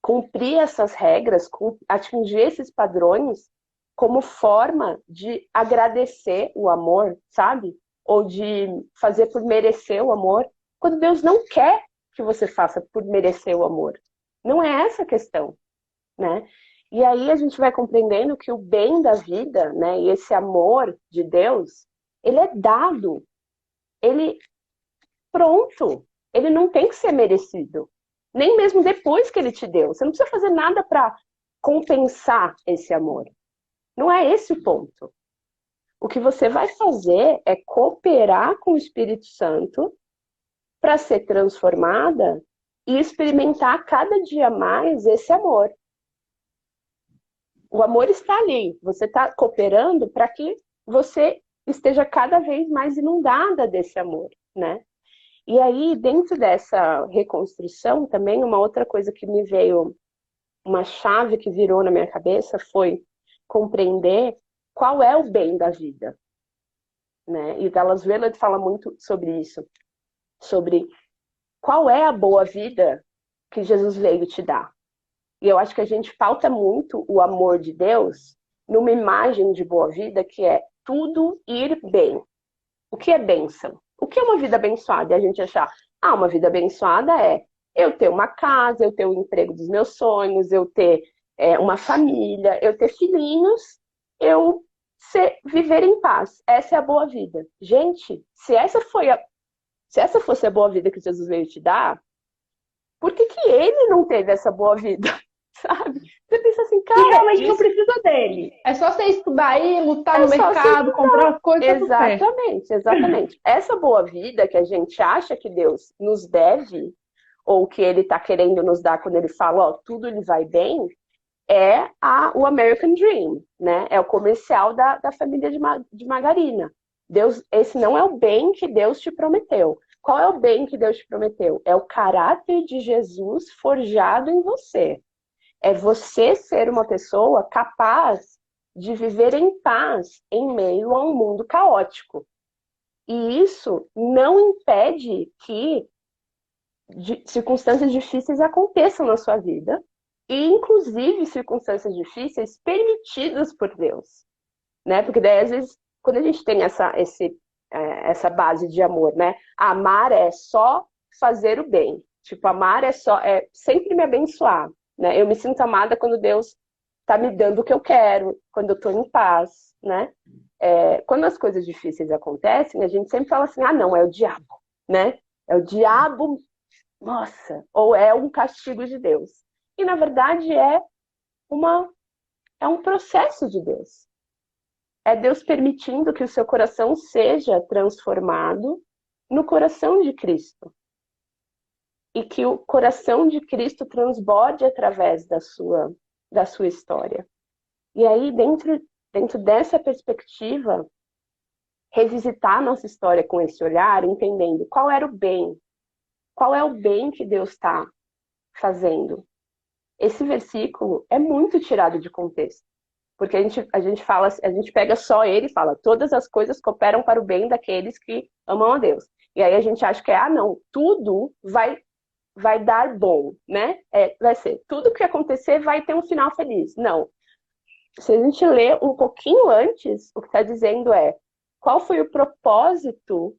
[SPEAKER 2] cumprir essas regras, atingir esses padrões como forma de agradecer o amor, sabe? Ou de fazer por merecer o amor, quando Deus não quer que você faça por merecer o amor. Não é essa a questão, né? E aí a gente vai compreendendo que o bem da vida, né, e esse amor de Deus, ele é dado, ele pronto, ele não tem que ser merecido, nem mesmo depois que ele te deu. Você não precisa fazer nada para compensar esse amor. Não é esse o ponto. O que você vai fazer é cooperar com o Espírito Santo para ser transformada e experimentar cada dia mais esse amor. O amor está ali. Você está cooperando para que você esteja cada vez mais inundada desse amor, né? E aí, dentro dessa reconstrução, também uma outra coisa que me veio, uma chave que virou na minha cabeça foi compreender qual é o bem da vida, né? E Dallas Willard fala muito sobre isso, sobre qual é a boa vida que Jesus veio te dar. E eu acho que a gente pauta muito o amor de Deus numa imagem de boa vida que é tudo ir bem. O que é bênção? O que é uma vida abençoada? E a gente achar, uma vida abençoada é eu ter uma casa, eu ter o emprego dos meus sonhos, eu ter uma família, eu ter filhinhos, eu viver em paz. Essa é a boa vida. Gente, se essa fosse a boa vida que Jesus veio te dar, por que ele não teve essa boa vida? Sabe? Você pensa assim, cara,
[SPEAKER 3] e realmente não precisa dele. É só você estudar aí, lutar no mercado, comprar as coisas.
[SPEAKER 2] Exatamente. Essa boa vida que a gente acha que Deus nos deve, ou que Ele está querendo nos dar quando Ele fala, tudo lhe vai bem, é o American Dream, né? É o comercial da família de margarina. Esse não é o bem que Deus te prometeu. Qual é o bem que Deus te prometeu? É o caráter de Jesus forjado em você. É você ser uma pessoa capaz de viver em paz em meio a um mundo caótico. E isso não impede que circunstâncias difíceis aconteçam na sua vida, e inclusive circunstâncias difíceis permitidas por Deus. Né? Porque daí, às vezes, quando a gente tem essa base de amor, né? Amar é só fazer o bem. Tipo, amar é sempre me abençoar. Né? Eu me sinto amada quando Deus está me dando o que eu quero, quando eu estou em paz, né? Quando as coisas difíceis acontecem, a gente sempre fala assim, não, é o diabo, né? É o diabo, nossa, ou é um castigo de Deus. E, na verdade, é um processo de Deus. É Deus permitindo que o seu coração seja transformado no coração de Cristo. E que o coração de Cristo transborde através da sua história. E aí, dentro dessa perspectiva, revisitar a nossa história com esse olhar, entendendo qual era o bem, qual é o bem que Deus está fazendo. Esse versículo é muito tirado de contexto, porque a gente fala, a gente pega só ele e fala, todas as coisas cooperam para o bem daqueles que amam a Deus. E aí a gente acha que não, tudo vai dar bom, né? Vai ser, tudo que acontecer vai ter um final feliz. Não. Se a gente lê um pouquinho antes, o que está dizendo qual foi o propósito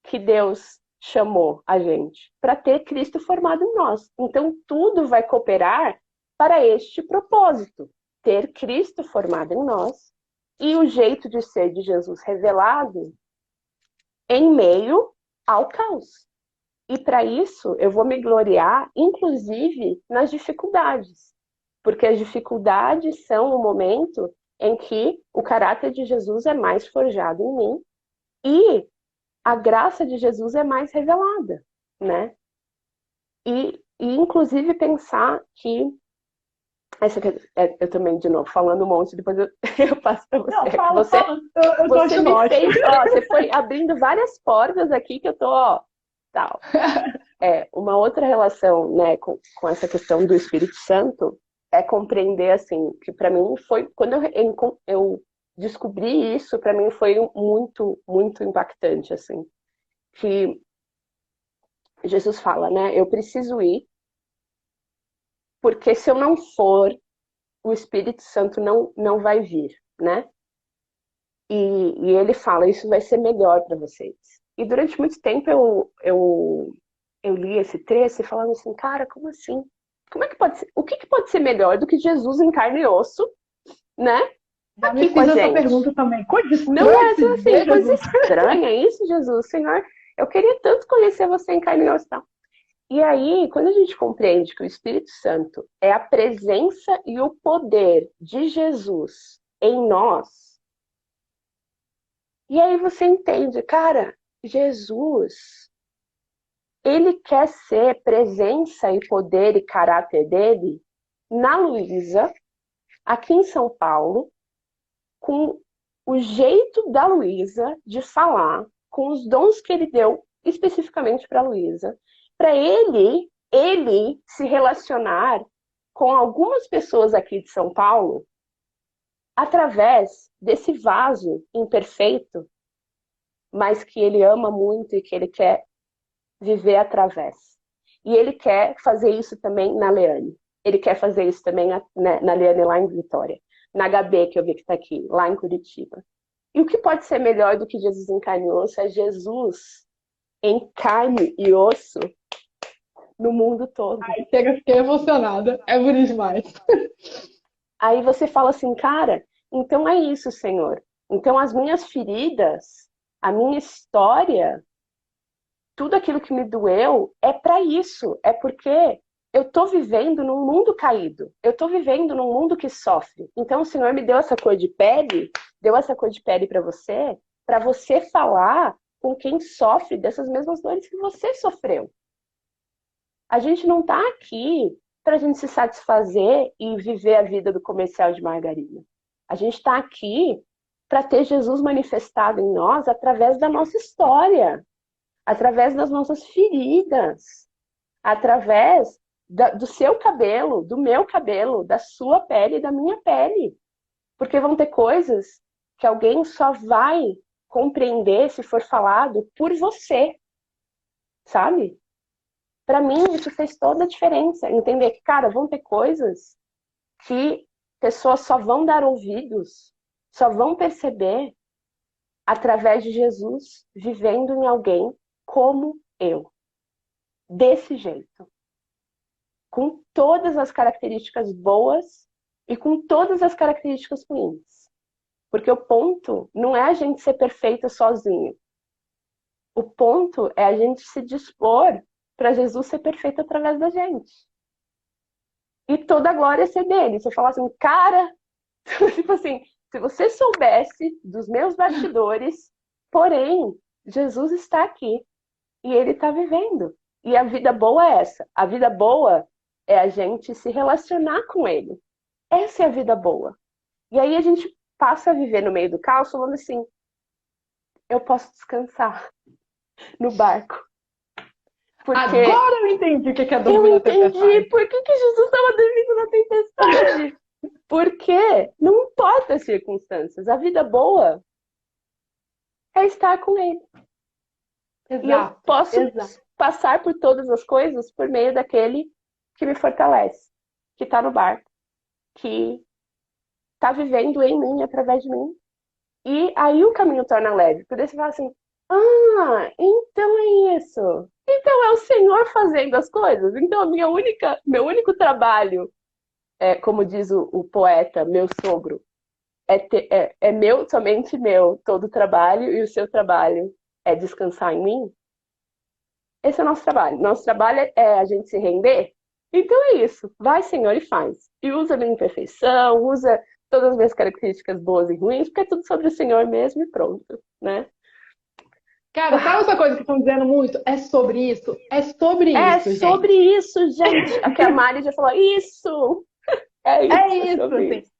[SPEAKER 2] que Deus chamou a gente? Para ter Cristo formado em nós. Então, tudo vai cooperar para este propósito. Ter Cristo formado em nós e o jeito de ser de Jesus revelado em meio ao caos. E para isso, eu vou me gloriar, inclusive, nas dificuldades. Porque as dificuldades são o momento em que o caráter de Jesus é mais forjado em mim e a graça de Jesus é mais revelada, né? E inclusive, pensar que... eu também, de novo, falando um monte, depois eu passo para você.
[SPEAKER 3] Não, fala.
[SPEAKER 2] Você me fez, você foi abrindo várias portas aqui que eu tô, tal. Uma outra relação, né, com essa questão do Espírito Santo é compreender, assim, que para mim foi, quando eu descobri isso, para mim foi muito, muito impactante, assim, que Jesus fala, né, eu preciso ir, porque se eu não for, o Espírito Santo não vai vir, né? E ele fala, isso vai ser melhor para vocês. E durante muito tempo eu li esse trecho e falava assim, cara, como assim? Como é que pode ser? O que pode ser melhor do que Jesus em carne e osso, né?
[SPEAKER 3] Já me fiz essa pergunta também. Coisa estranha. Não é
[SPEAKER 2] assim, coisa estranha isso, Jesus, Senhor. Eu queria tanto conhecer você em carne e osso, tal. E aí, quando a gente compreende que o Espírito Santo é a presença e o poder de Jesus em nós, e aí você entende, cara, Jesus, ele quer ser presença e poder e caráter dele na Luísa, aqui em São Paulo, com o jeito da Luísa de falar, com os dons que ele deu especificamente para a Luísa, para ele se relacionar com algumas pessoas aqui de São Paulo através desse vaso imperfeito, mas que ele ama muito e que ele quer viver através. E ele quer fazer isso também na Leane. Ele quer fazer isso também na Leane lá em Vitória. Na HB, que eu vi que está aqui, lá em Curitiba. E o que pode ser melhor do que Jesus em carne e osso é Jesus em carne e osso no mundo todo.
[SPEAKER 3] Ai, chega, fiquei emocionada. É bonito demais.
[SPEAKER 2] Aí você fala assim, cara, então é isso, Senhor. Então as minhas feridas, a minha história, tudo aquilo que me doeu é para isso. É porque eu estou vivendo num mundo caído. Eu estou vivendo num mundo que sofre. Então o Senhor me deu essa cor de pele, para você falar com quem sofre dessas mesmas dores que você sofreu. A gente não está aqui para a gente se satisfazer e viver a vida do comercial de margarina. A gente está aqui para ter Jesus manifestado em nós através da nossa história, através das nossas feridas, através do seu cabelo, do meu cabelo, da sua pele e da minha pele. Porque vão ter coisas que alguém só vai compreender se for falado por você, sabe? Para mim, isso fez toda a diferença. Entender que, cara, vão ter coisas que pessoas só vão dar ouvidos, só vão perceber através de Jesus vivendo em alguém como eu. Desse jeito. Com todas as características boas e com todas as características ruins. Porque o ponto não é a gente ser perfeita sozinho. O ponto é a gente se dispor para Jesus ser perfeito através da gente. E toda a glória ser dele. Você fala assim, cara, tipo assim, se você soubesse dos meus bastidores, porém, Jesus está aqui e ele está vivendo. E a vida boa é essa. A vida boa é a gente se relacionar com ele. Essa é a vida boa. E aí a gente passa a viver no meio do caos falando assim, eu posso descansar no barco. Porque
[SPEAKER 3] Agora eu entendi o que é
[SPEAKER 2] eu
[SPEAKER 3] dormir na
[SPEAKER 2] entendi
[SPEAKER 3] tempestade.
[SPEAKER 2] por que Jesus estava dormindo na tempestade. Porque não importa as circunstâncias, a vida boa é estar com Ele. E eu
[SPEAKER 3] Exato,
[SPEAKER 2] posso
[SPEAKER 3] exato.
[SPEAKER 2] passar por todas as coisas por meio daquele que me fortalece, que está no barco, que está vivendo em mim, através de mim. E aí o caminho torna leve. Porque daí você fala assim, então é isso. Então é o Senhor fazendo as coisas. Então meu único trabalho, como diz o poeta, meu sogro, é meu, somente meu, todo o trabalho, e o seu trabalho é descansar em mim. Esse é o nosso trabalho. Nosso trabalho é a gente se render. Então é isso. Vai, Senhor, e faz. E usa a minha imperfeição, usa todas as minhas características boas e ruins, porque é tudo sobre o Senhor mesmo e pronto, né?
[SPEAKER 3] Cara, sabe essa coisa que estão dizendo muito? É sobre isso? É sobre
[SPEAKER 2] É
[SPEAKER 3] isso, gente.
[SPEAKER 2] sobre isso, gente. Aqui a Mari já falou, isso! É
[SPEAKER 3] É
[SPEAKER 2] isso, é
[SPEAKER 3] isso,
[SPEAKER 2] sobre
[SPEAKER 3] assim.
[SPEAKER 2] isso.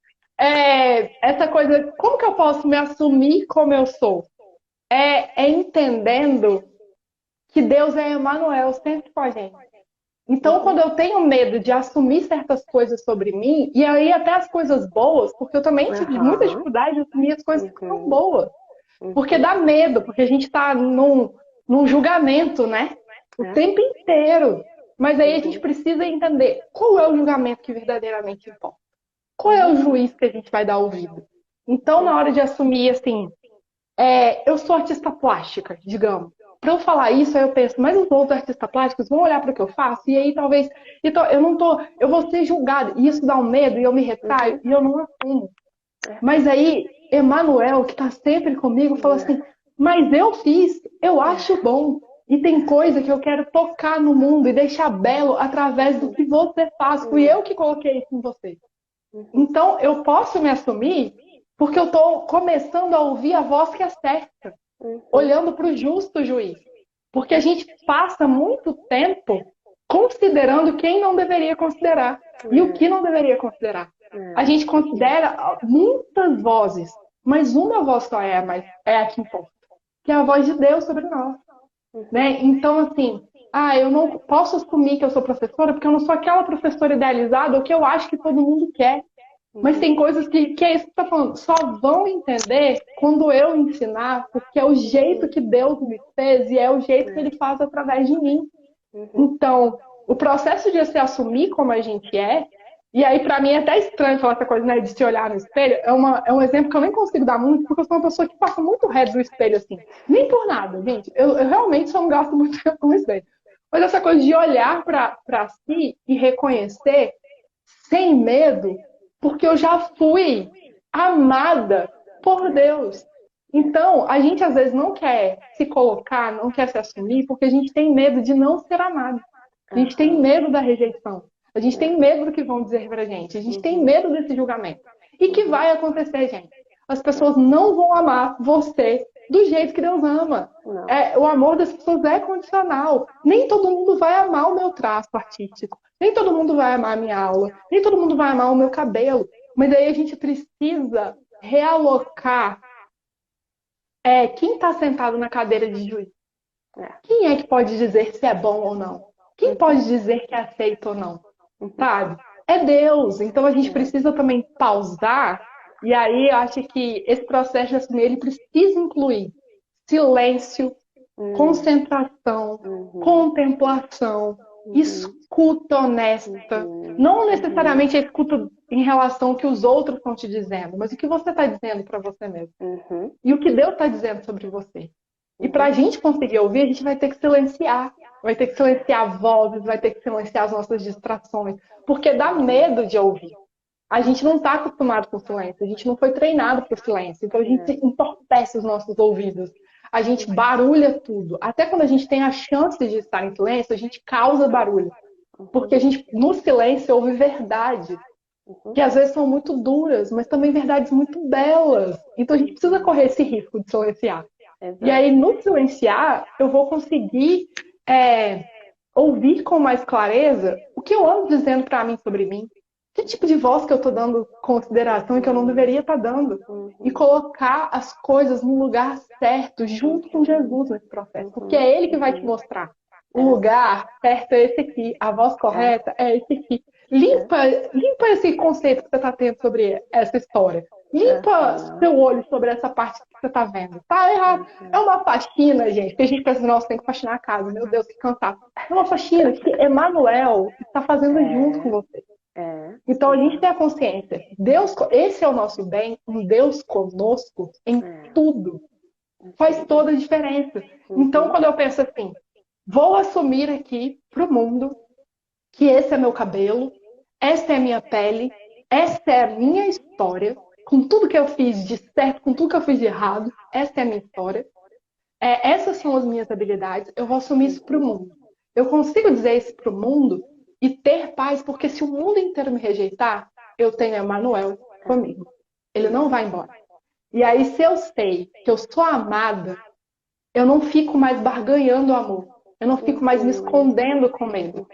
[SPEAKER 3] Essa coisa, como que eu posso me assumir como eu sou? É entendendo que Deus é Emmanuel sempre com a gente. Então, quando eu tenho medo de assumir certas coisas sobre mim, e aí até as coisas boas, porque eu também tive muita
[SPEAKER 2] Aham.
[SPEAKER 3] dificuldade de assumir as coisas que são
[SPEAKER 2] Uhum.
[SPEAKER 3] boas. Porque
[SPEAKER 2] Uhum.
[SPEAKER 3] dá medo, porque a gente está num julgamento, né? O
[SPEAKER 2] É.
[SPEAKER 3] tempo inteiro. Mas aí a gente
[SPEAKER 2] Uhum.
[SPEAKER 3] precisa entender qual é o julgamento que verdadeiramente importa. Qual é o juiz que a gente vai dar ouvido? Então, na hora de assumir, assim, eu sou artista plástica, digamos. Para eu falar isso, aí eu penso, mas os outros artistas plásticos vão olhar para o que eu faço e aí talvez, então eu não tô, eu vou ser julgado. E isso dá um medo e eu me retraio e eu não assumo. Mas aí, Emanuel, que está sempre comigo, fala assim, mas eu fiz, eu acho bom. E tem coisa que eu quero tocar no mundo e deixar belo através do que você faz. Fui eu que coloquei isso em você. Então, eu posso me assumir porque eu estou começando a ouvir a voz que é certa, olhando para o justo juiz. Porque a gente passa muito tempo considerando quem não deveria considerar e o que não deveria considerar. A gente considera muitas vozes, mas uma voz só é a que importa, que é a voz de Deus sobre nós. Né? Então, assim, eu não posso assumir que eu sou professora porque eu não sou aquela professora idealizada ou que eu acho que todo mundo quer. Mas tem coisas que é isso que você está falando, só vão entender quando eu ensinar, porque é o jeito que Deus me fez e é o jeito que Ele faz através de mim. Então, o processo de se assumir como a gente e aí para mim é até estranho falar essa coisa, né, de se olhar no espelho, é um exemplo que eu nem consigo dar muito, porque eu sou uma pessoa que passa muito reto do espelho, assim. Nem por nada, gente. Eu realmente só não gasto muito tempo com o espelho. Mas essa coisa de olhar para si e reconhecer sem medo, porque eu já fui amada por Deus. Então, a gente às vezes não quer se colocar, não quer se assumir, porque a gente tem medo de não ser amado. A gente tem medo da rejeição. A gente tem medo do que vão dizer pra gente. A gente tem medo desse julgamento. E que vai acontecer, gente? As pessoas não vão amar você do jeito que Deus ama. O amor das pessoas é condicional. Nem todo mundo vai amar o meu traço artístico. Nem todo mundo vai amar a minha aula. Nem todo mundo vai amar o meu cabelo. Mas aí a gente precisa realocar quem está sentado na cadeira de juiz. Quem é que pode dizer se é bom ou não? Quem pode dizer que é aceito ou não? Sabe? É Deus. Então a gente precisa também pausar. E aí eu acho que esse processo de assumir, ele precisa incluir silêncio, concentração, contemplação, escuta honesta. Não necessariamente a escuta em relação ao que os outros estão te dizendo, mas o que você está dizendo para você mesmo. E o que Deus está dizendo sobre você. E para a gente conseguir ouvir, a gente vai ter que silenciar. Vai ter que silenciar vozes, vai ter que silenciar as nossas distrações. Porque dá medo de ouvir. A gente não está acostumado com silêncio. A gente não foi treinado para o silêncio. Então a gente entorpece os nossos ouvidos. A gente barulha tudo. Até quando a gente tem a chance de estar em silêncio, a gente causa barulho. Porque a gente, no silêncio, ouve verdade. Que às vezes são muito duras, mas também verdades muito belas. Então a gente precisa correr esse risco de silenciar. E aí, no silenciar, eu vou conseguir ouvir com mais clareza o que eu ando dizendo para mim sobre mim. que tipo de voz que eu tô dando consideração e que eu não deveria estar dando? E colocar as coisas no lugar certo, junto com Jesus nesse processo. Porque é Ele que vai te mostrar. O lugar certo é esse aqui, a voz correta é esse aqui. Limpa esse conceito que você está tendo sobre essa história. Limpa seu olho sobre essa parte que você está vendo. Tá errado. É uma faxina, gente, que a gente pensa, nossa, tem que faxinar a casa. Meu Deus, que cansado. É uma faxina que Emmanuel está fazendo junto com você. Então a gente tem a consciência. Deus, esse é o nosso bem, um Deus conosco em tudo. Faz toda a diferença. Então, quando eu penso assim, vou assumir aqui para o mundo que esse é meu cabelo, essa é a minha pele, essa é a minha história, com tudo que eu fiz de certo, com tudo que eu fiz de errado, essa é a minha história. Essas são as minhas habilidades, eu vou assumir isso para o mundo. Eu consigo dizer isso para o mundo e ter paz, porque se o mundo inteiro me rejeitar, eu tenho Emmanuel comigo. Ele não vai embora. E aí, se eu sei que eu sou amada, eu não fico mais barganhando o amor. Eu não fico mais me escondendo com medo.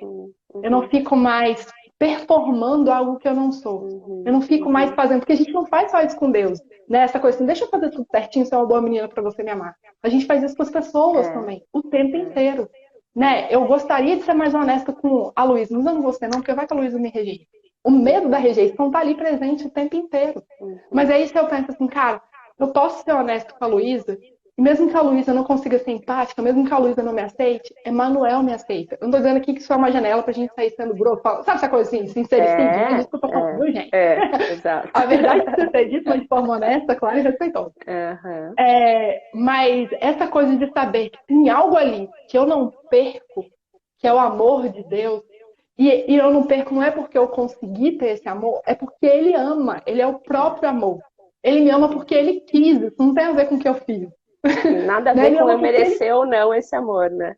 [SPEAKER 3] Eu não fico mais performando algo que eu não sou. Eu não fico mais fazendo, porque a gente não faz só isso com Deus, né? Essa coisa assim, deixa eu fazer tudo certinho, ser uma boa menina para você me amar. A gente faz isso com as pessoas também, o tempo inteiro, né? Eu gostaria de ser mais honesta com a Luísa, mas eu não vou ser não, porque vai que a Luísa me rejeita. O medo da rejeição tá ali presente o tempo inteiro. Mas aí se eu penso assim, cara, eu posso ser honesto com a Luísa, e mesmo que a Luísa não consiga ser empática, mesmo que a Luísa não me aceite, Emmanuel me aceita. Eu não tô dizendo aqui que isso é uma janela pra gente sair sendo grosso. Sabe essa coisa assim, sincericídio? Não é isso que eu tô falando, viu, gente?
[SPEAKER 2] Exato.
[SPEAKER 3] A verdade é que você fez isso, mas de forma honesta, clara e respeitosa. Mas essa coisa de saber que tem algo ali que eu não perco, que é o amor de Deus, e eu não perco não é porque eu consegui ter esse amor, é porque Ele ama, Ele é o próprio amor. Ele me ama porque Ele quis, isso não tem a ver com o que eu fiz.
[SPEAKER 2] Nada a ver com eu merecer ou não esse amor, né?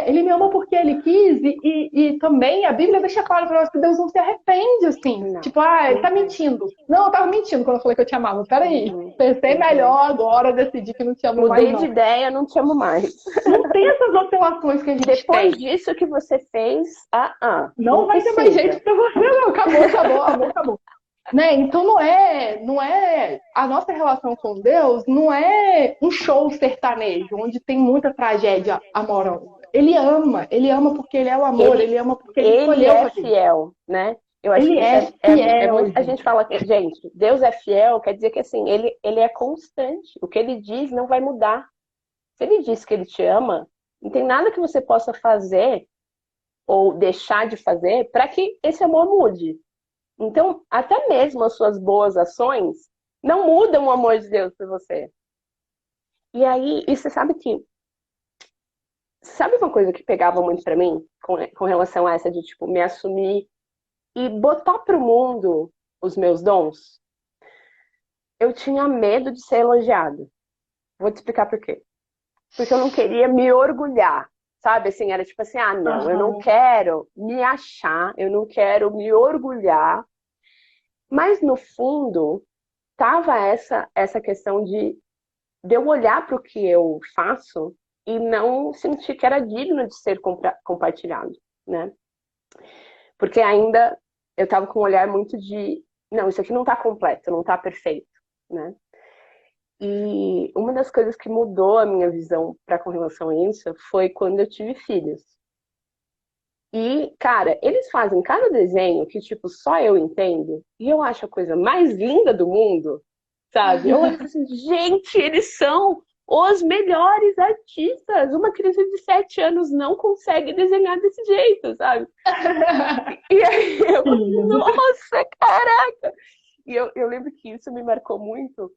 [SPEAKER 3] Ele me ama porque ele quis e também a Bíblia deixa claro para nós que Deus não se arrepende, assim. Não. Tipo, ele tá mentindo. Não, eu tava mentindo quando eu falei que eu te amava. Peraí, pensei melhor agora, decidi que não te amo mais,
[SPEAKER 2] Mudei de ideia, não te amo mais.
[SPEAKER 3] Não tem essas oscilações que a gente
[SPEAKER 2] Depois
[SPEAKER 3] tem.
[SPEAKER 2] disso que você fez,
[SPEAKER 3] não vai ter mais jeito pra você, não. Acabou, amor, acabou. Né? Então não é a nossa relação com Deus não é um show sertanejo onde tem muita tragédia amorosa. Ele ama porque ele é o amor, ele ama porque ele escolheu.
[SPEAKER 2] Ele é fiel, né? Eu acho
[SPEAKER 3] ele
[SPEAKER 2] que
[SPEAKER 3] fiel.
[SPEAKER 2] A gente fala que, gente, Deus é fiel, quer dizer que assim, ele é constante. O que ele diz não vai mudar. Se ele diz que ele te ama, não tem nada que você possa fazer ou deixar de fazer para que esse amor mude. Então, até mesmo as suas boas ações não mudam o amor de Deus por você. E aí, você sabe que... Sabe uma coisa que pegava muito pra mim com relação a essa de, tipo, me assumir e botar pro mundo os meus dons? Eu tinha medo de ser elogiado. Vou te explicar por quê. Porque eu não queria me orgulhar. Sabe, assim, era tipo assim, não, eu não quero me achar, eu não quero me orgulhar. Mas, no fundo, tava essa questão de eu olhar para o que eu faço e não sentir que era digno de ser compartilhado, né? Porque ainda eu tava com um olhar muito de, não, isso aqui não tá completo, não tá perfeito, né? E uma das coisas que mudou a minha visão com relação a isso foi quando eu tive filhos. E, cara, eles fazem cada desenho que, tipo, só eu entendo. E eu acho a coisa mais linda do mundo, sabe? Eu acho assim, gente, eles são os melhores artistas. Uma criança de 7 anos não consegue desenhar desse jeito, sabe? E aí eu, nossa, caraca! E eu lembro que isso me marcou muito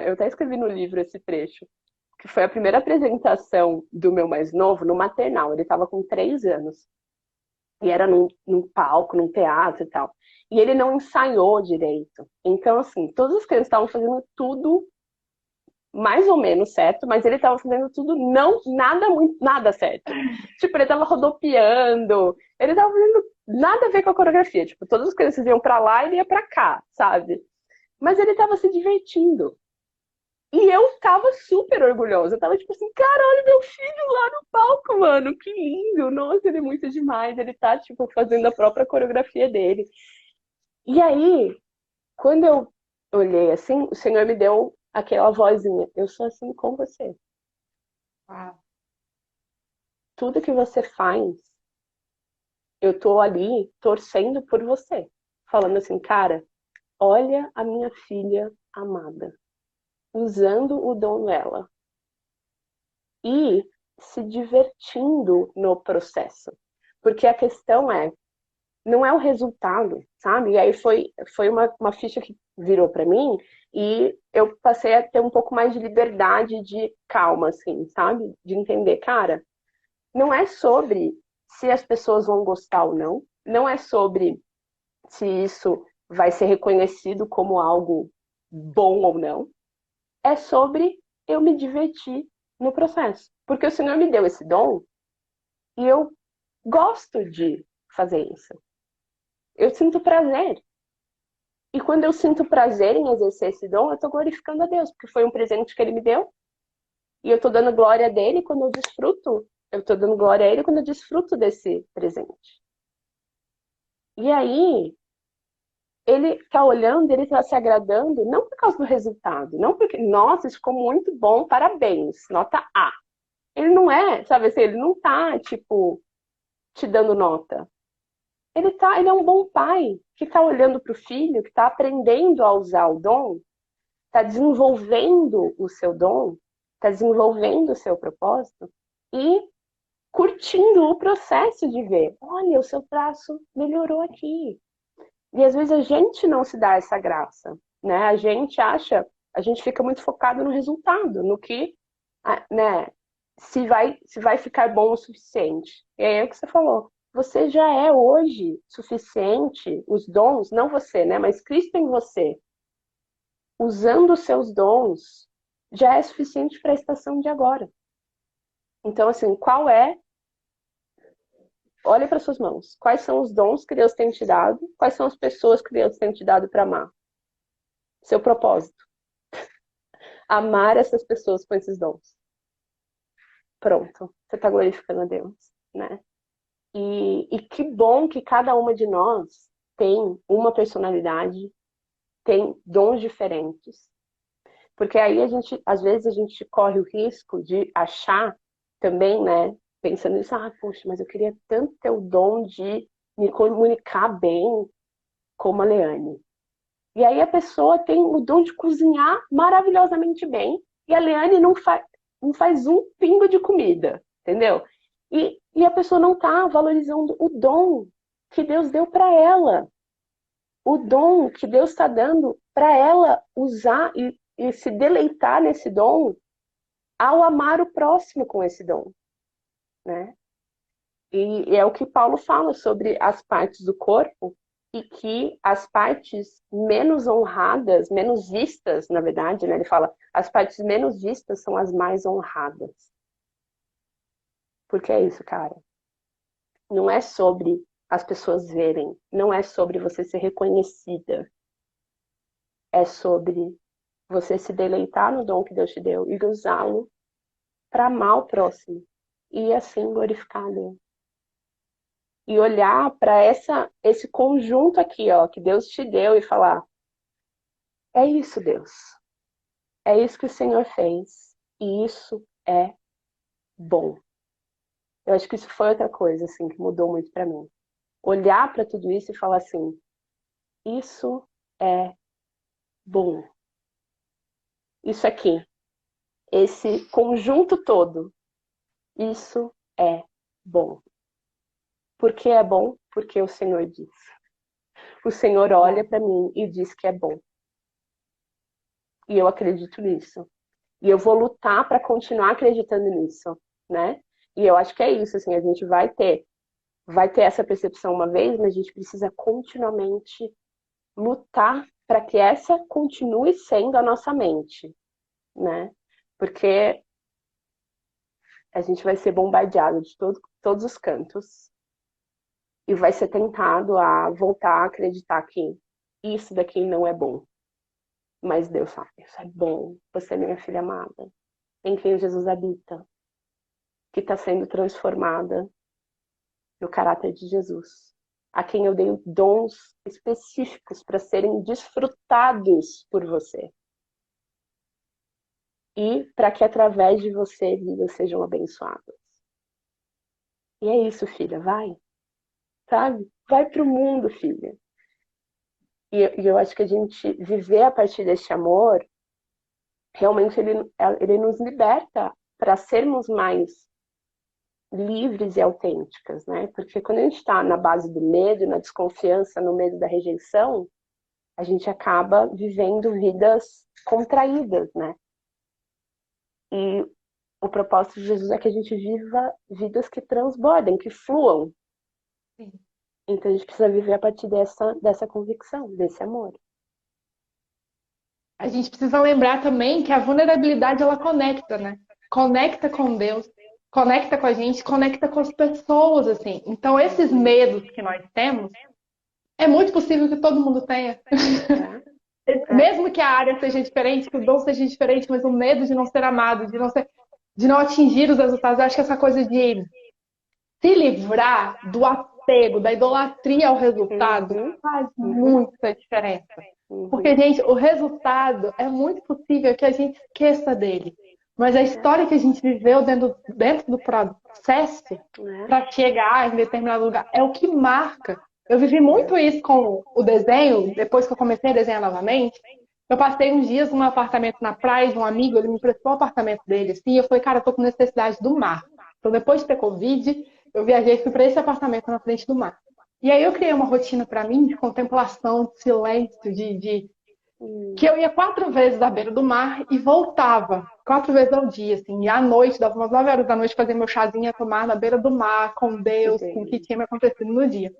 [SPEAKER 2] eu até escrevi no livro esse trecho, que foi a primeira apresentação do meu mais novo no maternal. Ele estava com 3 anos. E era num palco, num teatro e tal. E ele não ensaiou direito. Então, assim, todas as crianças estavam fazendo tudo mais ou menos certo, mas ele estava fazendo tudo nada certo. Tipo, ele estava rodopiando, ele estava fazendo nada a ver com a coreografia. Tipo, todas as crianças iam pra lá e ele ia pra cá, sabe? Mas ele estava se divertindo. E eu tava super orgulhosa. Eu tava tipo assim, cara, olha meu filho lá no palco, mano. Que lindo. Nossa, ele é muito demais. Ele tá, tipo, fazendo a própria coreografia dele. E aí, quando eu olhei assim, o Senhor me deu aquela vozinha. Eu sou assim com você.
[SPEAKER 3] Uau.
[SPEAKER 2] Tudo que você faz, eu tô ali torcendo por você. Falando assim, cara, olha a minha filha amada. Usando o dom dela. E se divertindo no processo. Porque a questão não é o resultado, sabe? E aí foi uma ficha que virou para mim e eu passei a ter um pouco mais de liberdade de calma, assim, sabe? De entender, cara, não é sobre se as pessoas vão gostar ou não, não é sobre se isso vai ser reconhecido como algo bom ou não, é sobre eu me divertir no processo. Porque o Senhor me deu esse dom e eu gosto de fazer isso. Eu sinto prazer. E quando eu sinto prazer em exercer esse dom, eu estou glorificando a Deus, porque foi um presente que Ele me deu. E eu estou dando glória a Dele quando eu desfruto. Eu estou dando glória a Ele quando eu desfruto desse presente. E aí, Ele está olhando, Ele está se agradando, não por causa do resultado, não porque, nossa, isso ficou muito bom, parabéns, nota A. Ele não é, sabe assim, ele não tá, tipo, te dando nota. Ele é um bom pai que está olhando para o filho, que está aprendendo a usar o dom, está desenvolvendo o seu dom, está desenvolvendo o seu propósito e curtindo o processo de ver, olha, o seu traço melhorou aqui. E às vezes a gente não se dá essa graça, né? A gente fica muito focado no resultado, no que, né, se vai ficar bom o suficiente. E aí é o que você falou. Você já é hoje suficiente, os dons, não você, né? Mas Cristo em você, usando os seus dons, já é suficiente para a estação de agora. Então, assim, olhe para suas mãos. Quais são os dons que Deus tem te dado? Quais são as pessoas que Deus tem te dado para amar? Seu propósito. Amar essas pessoas com esses dons. Pronto. Você está glorificando a Deus, né? E que bom que cada uma de nós tem uma personalidade, tem dons diferentes. Porque aí às vezes a gente corre o risco de achar também, né? Pensando nisso, poxa, mas eu queria tanto ter o dom de me comunicar bem como a Leane. E aí a pessoa tem o dom de cozinhar maravilhosamente bem e a Leane não faz um pingo de comida, entendeu? E a pessoa não está valorizando o dom que Deus deu para ela. O dom que Deus está dando para ela usar e se deleitar nesse dom ao amar o próximo com esse dom, né? E é o que Paulo fala sobre as partes do corpo e que as partes menos honradas, menos vistas, na verdade, né? Ele fala, as partes menos vistas são as mais honradas. Porque é isso, cara. Não é sobre as pessoas verem, não é sobre você ser reconhecida. É sobre você se deleitar no dom que Deus te deu e usá-lo para amar o próximo e assim glorificar a Deus. E olhar para esse conjunto aqui, ó, que Deus te deu e falar: é isso, Deus. É isso que o Senhor fez. E isso é bom. Eu acho que isso foi outra coisa assim que mudou muito para mim. Olhar para tudo isso e falar assim: isso é bom. Isso aqui, esse conjunto todo, isso é bom. Por que é bom? Porque o Senhor diz. O Senhor olha para mim e diz que é bom. E eu acredito nisso. E eu vou lutar para continuar acreditando nisso, né? E eu acho que é isso, assim, a gente vai ter essa percepção uma vez, mas a gente precisa continuamente lutar para que essa continue sendo a nossa mente, né? Porque a gente vai ser bombardeado de todos os cantos e vai ser tentado a voltar a acreditar que isso daqui não é bom. Mas Deus fala, isso é bom, você é minha filha amada, em quem Jesus habita, que está sendo transformada no caráter de Jesus, a quem eu dei dons específicos para serem desfrutados por você. E para que através de você vidas sejam abençoadas. E é isso, filha, vai. Sabe? Vai pro mundo, filha. E eu acho que a gente viver a partir deste amor, realmente ele nos liberta para sermos mais livres e autênticas, né? Porque quando a gente está na base do medo, na desconfiança, no medo da rejeição, a gente acaba vivendo vidas contraídas, né? E o propósito de Jesus é que a gente viva vidas que transbordem, que fluam.
[SPEAKER 3] Sim.
[SPEAKER 2] Então a gente precisa viver a partir dessa convicção, desse amor.
[SPEAKER 3] A gente precisa lembrar também que a vulnerabilidade, ela conecta, né? Conecta com Deus, conecta com a gente, conecta com as pessoas, assim. Então, esses medos que nós temos, é muito possível que todo mundo tenha. Mesmo que a área seja diferente, que o dom seja diferente, mas o medo de não ser amado, de não atingir os resultados, eu acho que essa coisa de se livrar do apego, da idolatria ao resultado, faz muita diferença. Porque, gente, o resultado é muito possível que a gente esqueça dele. Mas a história que a gente viveu dentro do processo para chegar em determinado lugar é o que marca. Eu vivi muito isso com o desenho, depois que eu comecei a desenhar novamente. Eu passei uns dias num apartamento na praia de um amigo, ele me emprestou o apartamento dele, assim, e eu falei, cara, eu tô com necessidade do mar. Então, depois de ter Covid, eu viajei e fui para esse apartamento na frente do mar. E aí eu criei uma rotina para mim de contemplação, de silêncio, que eu ia 4 vezes à beira do mar e voltava 4 vezes ao dia, assim. E à noite, dava umas 9 horas da noite, fazer meu chazinho a tomar na beira do mar, com Deus, com o que tinha me acontecido no dia.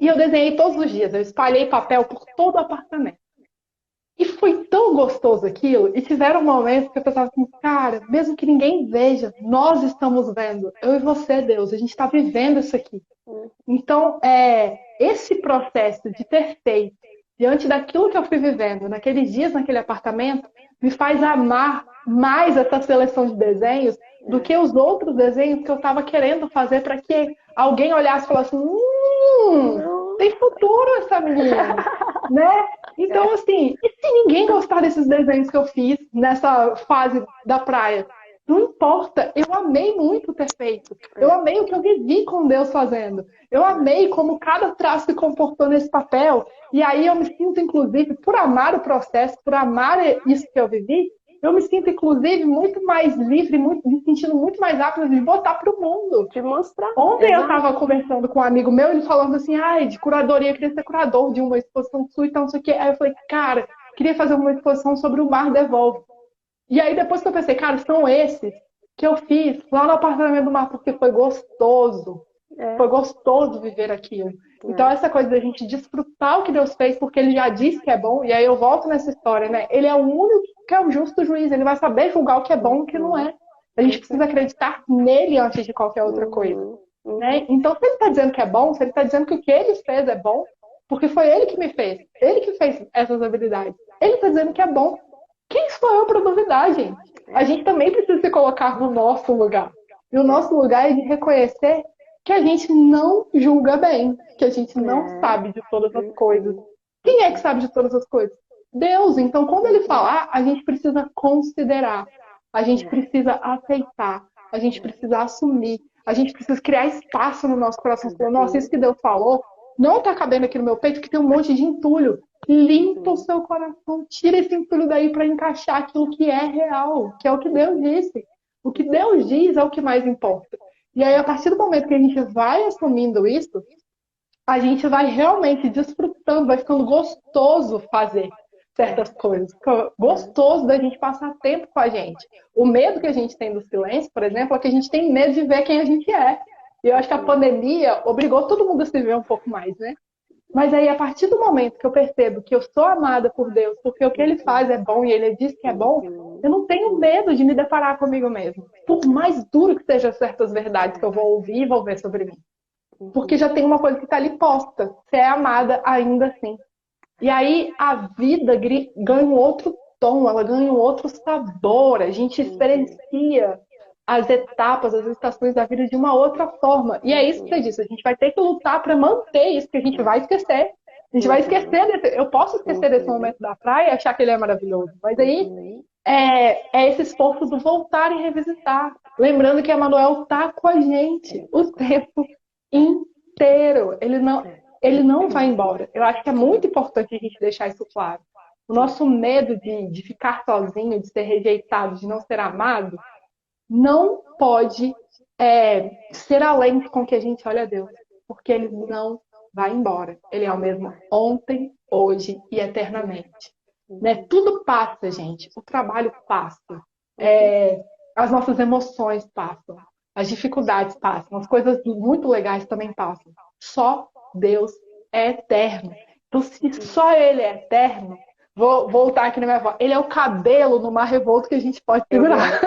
[SPEAKER 3] E eu desenhei todos os dias, eu espalhei papel por todo o apartamento. E foi tão gostoso aquilo, e tiveram momentos que eu pensava assim, cara, mesmo que ninguém veja, nós estamos vendo. Eu e você, Deus, a gente está vivendo isso aqui. Então, esse processo de ter feito, diante daquilo que eu fui vivendo, naqueles dias, naquele apartamento, me faz amar mais essa seleção de desenhos do que os outros desenhos que eu estava querendo fazer para que alguém olhasse e falasse, tem futuro essa menina, né? Então, assim, e se ninguém gostar desses desenhos que eu fiz nessa fase da praia? Não importa, eu amei muito ter feito. Eu amei o que eu vivi com Deus fazendo. Eu amei como cada traço se comportou nesse papel. E aí eu me sinto, inclusive, por amar o processo, por amar isso que eu vivi, eu me sinto, inclusive, muito mais livre, me sentindo muito mais apta de botar para o mundo.
[SPEAKER 2] De mostrar.
[SPEAKER 3] Ontem eu estava conversando com um amigo meu, ele falando assim, de curadoria, eu queria ser curador de uma exposição sua e tal, não sei o quê. Aí eu falei, cara, queria fazer uma exposição sobre o mar devolve. E aí depois que eu pensei, cara, são esses que eu fiz lá no apartamento do mar, porque foi gostoso. Foi gostoso viver aquilo. Então essa coisa da gente desfrutar o que Deus fez, porque Ele já disse que é bom, e aí eu volto nessa história, né? Ele é o único que é o justo juiz, Ele vai saber julgar o que é bom e o que não é. A gente precisa acreditar nele antes de qualquer outra coisa. Né? Então se Ele está dizendo que é bom, se Ele está dizendo que o que Ele fez é bom, porque foi Ele que me fez, Ele que fez essas habilidades. Ele está dizendo que é bom. Quem sou eu para duvidar, gente? A gente também precisa se colocar no nosso lugar. E o nosso lugar é de reconhecer que a gente não julga bem, que a gente não sabe de todas as coisas. Quem é que sabe de todas as coisas? Deus. Então, quando Ele falar, a gente precisa considerar, a gente precisa aceitar, a gente precisa assumir, a gente precisa criar espaço no nosso coração. Nossa, isso que Deus falou não está cabendo aqui no meu peito, que tem um monte de entulho. Limpa o seu coração, tira esse entulho daí para encaixar aquilo que é real, que é o que Deus disse. O que Deus diz é o que mais importa. E aí, a partir do momento que a gente vai assumindo isso, a gente vai realmente desfrutando, vai ficando gostoso fazer certas coisas. Fica gostoso da gente passar tempo com a gente. O medo que a gente tem do silêncio, por exemplo, é que a gente tem medo de ver quem a gente é. E eu acho que a pandemia obrigou todo mundo a se ver um pouco mais, né? Mas aí, a partir do momento que eu percebo que eu sou amada por Deus, porque o que Ele faz é bom e Ele diz que é bom, eu não tenho medo de me deparar comigo mesmo. Por mais duro que sejam certas verdades que eu vou ouvir e vou ver sobre mim. Porque já tem uma coisa que está ali posta. Você é amada ainda assim. E aí, a vida ganha um outro tom, ela ganha um outro sabor. A gente experiencia as etapas, as estações da vida de uma outra forma. E é isso que você disse, a gente vai ter que lutar para manter isso, que a gente vai esquecer. A gente vai esquecer eu posso esquecer desse momento da praia e achar que ele é maravilhoso. Mas aí é esse esforço do voltar e revisitar. Lembrando que Emmanuel está com a gente o tempo inteiro. Ele não vai embora. Eu acho que é muito importante a gente deixar isso claro. O nosso medo de ficar sozinho, de ser rejeitado, de não ser amado, não pode ser a lente com que a gente olha a Deus. Porque ele não vai embora. Ele é o mesmo ontem, hoje e eternamente. Né? Tudo passa, gente. O trabalho passa. As nossas emoções passam. As dificuldades passam. As coisas muito legais também passam. Só Deus é eterno. Então, se só Ele é eterno, vou voltar aqui na minha voz. Ele é o cabelo no mar revolto que a gente pode segurar.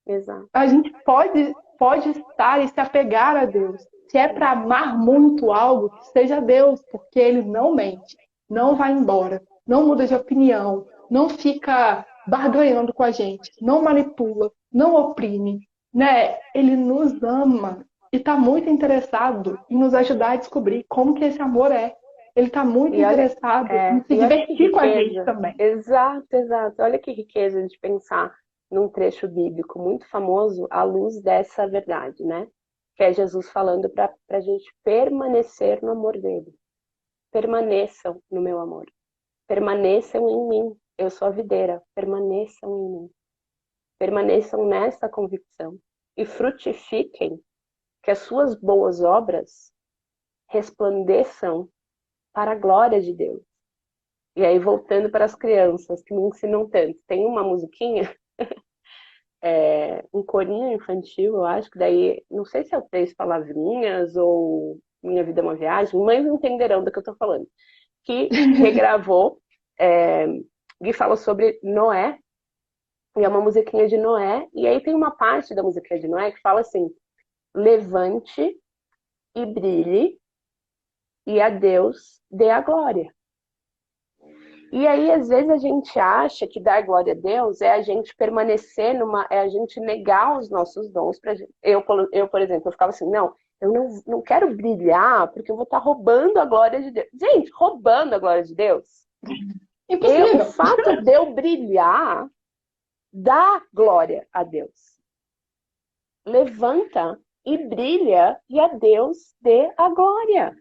[SPEAKER 2] Exato.
[SPEAKER 3] A gente pode estar e se apegar a Deus. Se é para amar muito algo, que seja Deus, porque Ele não mente, não vai embora, não muda de opinião, não fica barganhando com a gente, não manipula, não oprime, né? Ele nos ama e está muito interessado em nos ajudar a descobrir como que esse amor é. Ele está muito interessado em se divertir com a gente também.
[SPEAKER 2] Exato, exato. Olha que riqueza de pensar num trecho bíblico muito famoso à luz dessa verdade, né? Que é Jesus falando para a gente permanecer no amor dele. Permaneçam no meu amor. Permaneçam em mim. Eu sou a videira. Permaneçam em mim. Permaneçam nessa convicção. E frutifiquem, que as suas boas obras resplandeçam para a glória de Deus. E aí, voltando para as crianças que me ensinam tanto, tem uma musiquinha, um corinho infantil, eu acho, que daí, não sei se é o Três Palavrinhas ou Minha Vida é uma Viagem, mães entenderão do que eu estou falando, que regravou, que fala sobre Noé, e é uma musiquinha de Noé, e aí tem uma parte da musiquinha de Noé que fala assim: levante e brilhe, e a Deus dê a glória. E aí, às vezes, a gente acha que dar glória a Deus é a gente permanecer é a gente negar os nossos dons pra gente. Eu, por exemplo, eu ficava assim, não, eu não quero brilhar porque eu vou estar roubando a glória de Deus. Gente, roubando a glória de Deus?
[SPEAKER 3] Impossível.
[SPEAKER 2] O fato de eu brilhar dá glória a Deus. Levanta e brilha e a Deus dê a glória.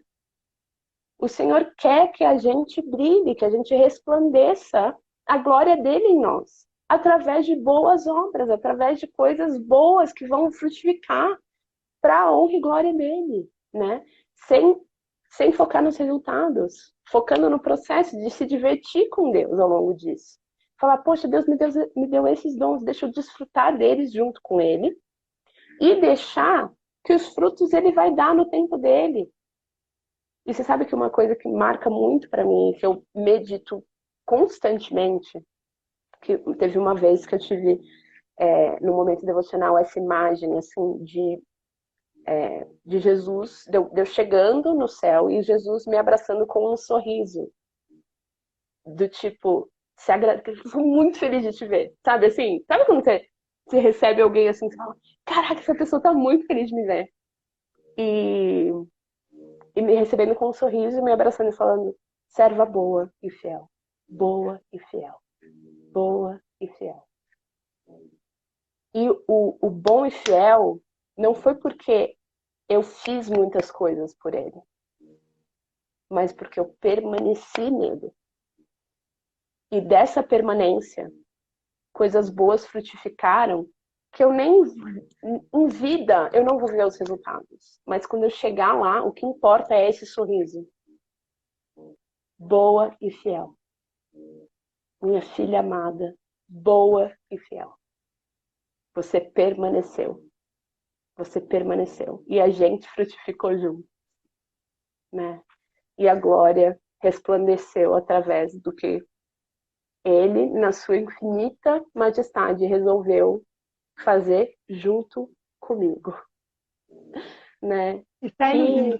[SPEAKER 2] O Senhor quer que a gente brilhe, que a gente resplandeça a glória dele em nós, através de boas obras, através de coisas boas que vão frutificar para a honra e glória dele, né? Sem focar nos resultados, focando no processo de se divertir com Deus ao longo disso. Falar, poxa, Deus me deu esses dons, deixa eu desfrutar deles junto com ele e deixar que os frutos ele vai dar no tempo dele. E você sabe que uma coisa que marca muito para mim, que eu medito constantemente, que teve uma vez que eu tive no momento devocional essa imagem assim de Jesus, de eu chegando no céu e Jesus me abraçando com um sorriso do tipo, eu sou muito feliz de te ver, sabe assim? Sabe quando você recebe alguém assim, você fala, caraca, essa pessoa tá muito feliz de me ver. E me recebendo com um sorriso, me abraçando e falando, serva boa e fiel, boa e fiel, boa e fiel. E o bom e fiel não foi porque eu fiz muitas coisas por ele, mas porque eu permaneci nele. E dessa permanência, coisas boas frutificaram que eu nem em vida eu não vou ver os resultados. Mas quando eu chegar lá, o que importa é esse sorriso. Boa e fiel. Minha filha amada, boa e fiel. Você permaneceu. Você permaneceu. E a gente frutificou junto, né? E a glória resplandeceu através do que ele, na sua infinita majestade, resolveu fazer junto comigo, né?
[SPEAKER 3] Isso é lindo.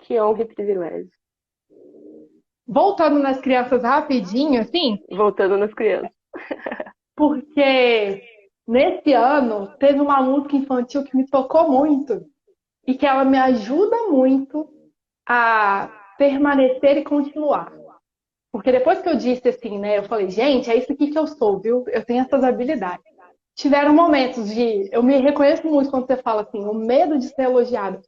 [SPEAKER 2] Que honra e privilégio.
[SPEAKER 3] Voltando nas crianças rapidinho, assim.
[SPEAKER 2] Voltando nas crianças.
[SPEAKER 3] porque nesse ano teve uma música infantil que me tocou muito e que ela me ajuda muito a permanecer e continuar. Porque depois que eu disse assim, né, eu falei, gente, é isso aqui que eu sou, viu? Eu tenho essas habilidades. Tiveram momentos de. Eu me reconheço muito quando você fala assim, o medo de ser elogiado.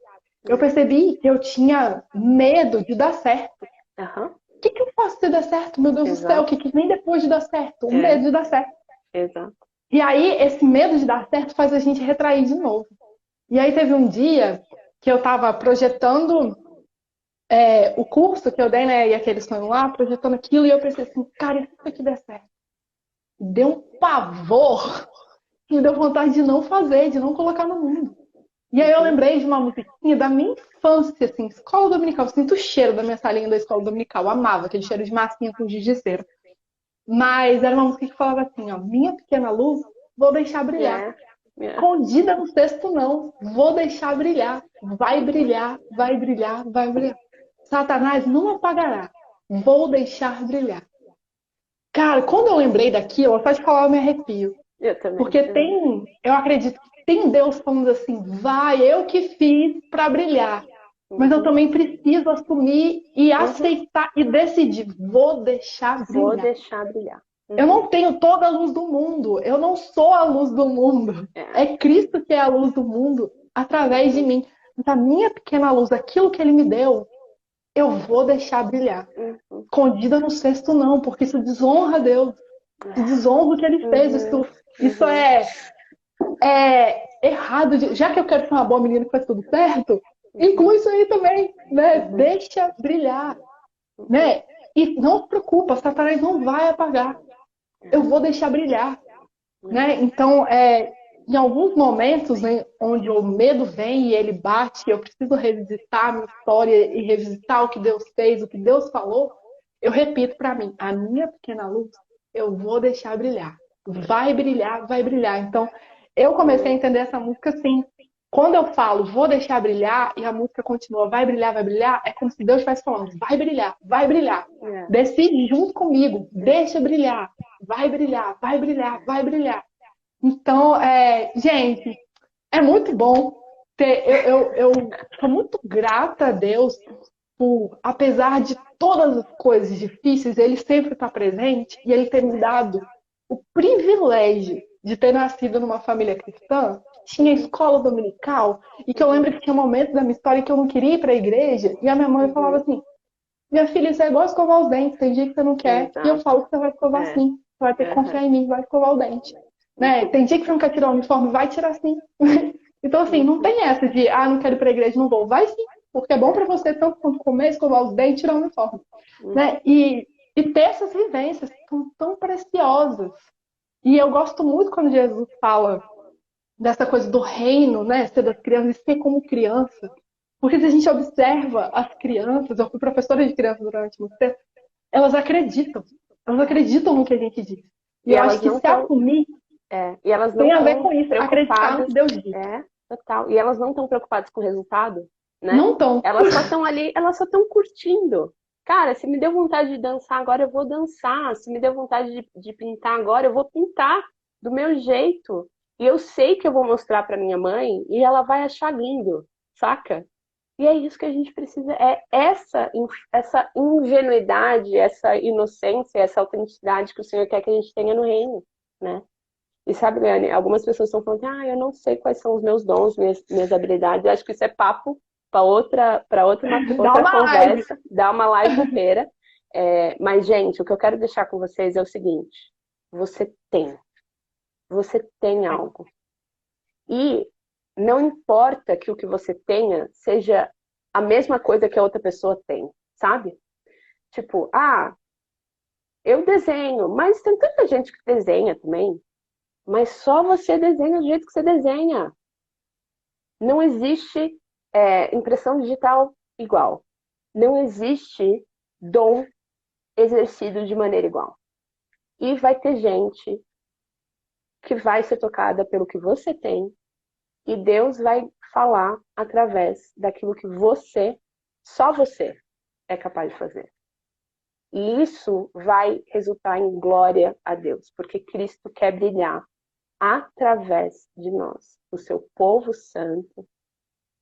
[SPEAKER 3] Eu percebi que eu tinha medo de dar certo.
[SPEAKER 2] Aham,
[SPEAKER 3] O que eu faço se der certo? Meu Deus do céu, o
[SPEAKER 2] exato.
[SPEAKER 3] que nem depois de dar certo? O
[SPEAKER 2] É,
[SPEAKER 3] medo de dar certo.
[SPEAKER 2] exato.
[SPEAKER 3] E aí, esse medo de dar certo faz a gente retrair de novo. E aí, teve um dia que eu estava projetando o curso que eu dei, né? E aqueles sonhos lá, projetando aquilo, e eu pensei assim, cara, e se isso aqui der certo? Deu um pavor que me deu vontade de não fazer, de não colocar no mundo. E aí eu lembrei de uma musiquinha da minha infância, assim, escola dominical. Eu sinto o cheiro da minha salinha da escola dominical. Eu amava aquele cheiro de massinha com giz de cera. Mas era uma música que falava assim, ó, minha pequena luz, vou deixar brilhar.
[SPEAKER 2] É, é.
[SPEAKER 3] Escondida no cesto não, vou deixar brilhar. Vai brilhar, vai brilhar, vai brilhar. Satanás não apagará, vou deixar brilhar. Cara, quando eu lembrei daquilo, só de falar eu me arrepio.
[SPEAKER 2] Eu também.
[SPEAKER 3] Porque eu acredito que tem Deus falando assim, vai, eu que fiz para brilhar. Mas eu também preciso assumir e aceitar e decidir, vou deixar
[SPEAKER 2] Vou
[SPEAKER 3] brilhar.
[SPEAKER 2] deixar brilhar.
[SPEAKER 3] Eu não tenho toda a luz do mundo, eu não sou a luz do mundo. É Cristo que é a luz do mundo através de mim. Mas a minha pequena luz, aquilo que Ele me deu, eu vou deixar brilhar. Escondida no cesto não, porque isso desonra a Deus. Isso desonra o que Ele fez. Isso é errado. Já que eu quero ser uma boa menina que faz tudo certo, inclui isso aí também, né? Deixa brilhar, né? E não se preocupa, Satanás não vai apagar. Eu vou deixar brilhar, né? Então, em alguns momentos, né, onde o medo vem e ele bate, eu preciso revisitar a minha história e revisitar o que Deus fez, o que Deus falou, eu repito para mim, a minha pequena luz, eu vou deixar brilhar. Vai brilhar, vai brilhar. Então, eu comecei a entender essa música assim. Quando eu falo, vou deixar brilhar, e a música continua, vai brilhar, é como se Deus estivesse falando, vai brilhar, vai brilhar. Decide junto comigo, deixa brilhar, vai brilhar, vai brilhar, vai brilhar. Então, gente, é muito bom ter. Eu sou muito grata a Deus por, apesar de todas as coisas difíceis, Ele sempre está presente e Ele ter me dado o privilégio de ter nascido numa família cristã. Tinha escola dominical e que eu lembro que tinha momentos da minha história que eu não queria ir para a igreja e a minha mãe falava assim: minha filha, isso é igual escovar os dentes, tem dia que você não quer e eu falo que você vai escovar sim, você vai ter que confiar em mim, vai escovar o dente. Né? Tem dia que você não quer tirar o uniforme, vai tirar sim. Então, assim, não tem essa de, não quero ir pra igreja, não vou. Vai sim, porque é bom pra você tanto quanto comer, escovar os dentes e tirar o uniforme. Né? E ter essas vivências são tão preciosas. E eu gosto muito quando Jesus fala dessa coisa do reino, né? Ser das crianças e ser como criança. Porque se a gente observa as crianças, eu fui professora de criança durante muito tempo, elas acreditam. Elas acreditam no que a gente diz. E eu acho que se assumir
[SPEAKER 2] e elas não
[SPEAKER 3] tem a ver com isso, acreditar no que Deus diz.
[SPEAKER 2] Total. E elas não estão preocupadas com o resultado, né?
[SPEAKER 3] Não estão.
[SPEAKER 2] Elas só estão ali, elas só estão curtindo. Cara, se me deu vontade de dançar agora, eu vou dançar. Se me deu vontade de pintar agora, eu vou pintar do meu jeito. E eu sei que eu vou mostrar para minha mãe e ela vai achar lindo, saca? E é isso que a gente precisa, é essa ingenuidade, essa inocência, essa autenticidade que o Senhor quer que a gente tenha no reino, né? E sabe, Leane, algumas pessoas estão falando, eu não sei quais são os meus dons, minhas habilidades. Eu acho que isso é papo para outra conversa, dar uma live inteira. Mas, gente, o que eu quero deixar com vocês é o seguinte: você tem algo. E não importa que o que você tenha seja a mesma coisa que a outra pessoa tem, sabe? Tipo, eu desenho, mas tem tanta gente que desenha também. Mas só você desenha do jeito que você desenha. Não existe impressão digital igual. Não existe dom exercido de maneira igual. E vai ter gente que vai ser tocada pelo que você tem e Deus vai falar através daquilo que só você é capaz de fazer. E isso vai resultar em glória a Deus, porque Cristo quer brilhar através de nós, o seu povo santo,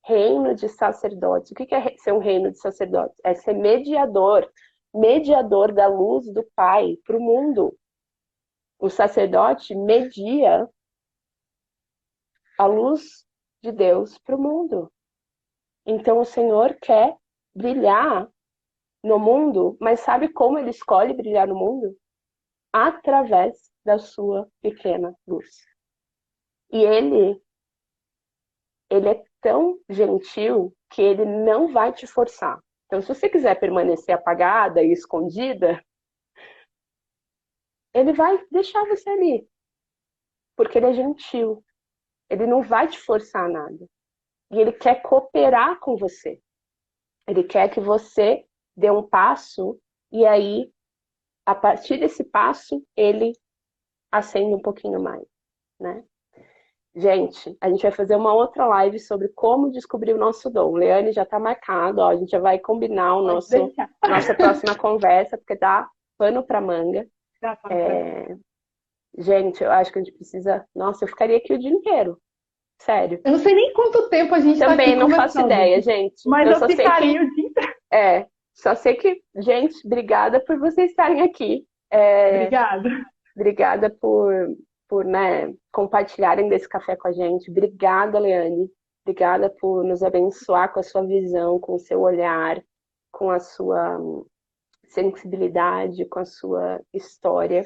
[SPEAKER 2] reino de sacerdotes. O que é ser um reino de sacerdotes? É ser mediador, mediador da luz do Pai para o mundo. O sacerdote media a luz de Deus para o mundo. Então o Senhor quer brilhar no mundo, mas sabe como ele escolhe brilhar no mundo? Através da sua pequena luz. E ele é tão gentil que ele não vai te forçar. Então, se você quiser permanecer apagada e escondida, ele vai deixar você ali. Porque ele é gentil. Ele não vai te forçar a nada. E ele quer cooperar com você. Ele quer que você dê um passo e aí, a partir desse passo, ele acende um pouquinho mais, né? Gente, a gente vai fazer uma outra live sobre como descobrir o nosso dom. Leane já está marcado, ó, a gente já vai combinar nossa próxima conversa, porque dá pano para manga. Gente, eu acho que a gente precisa... Nossa, eu ficaria aqui o dia inteiro. Sério.
[SPEAKER 3] Eu não sei nem quanto tempo a gente está aqui
[SPEAKER 2] Também não faço ideia, gente.
[SPEAKER 3] Mas eu ficaria o dia inteiro.
[SPEAKER 2] Só sei que... Gente, obrigada por vocês estarem aqui.
[SPEAKER 3] Obrigada.
[SPEAKER 2] Obrigada por né, compartilharem desse café com a gente. Obrigada, Leane. Obrigada por nos abençoar com a sua visão, com o seu olhar, com a sua sensibilidade, com a sua história.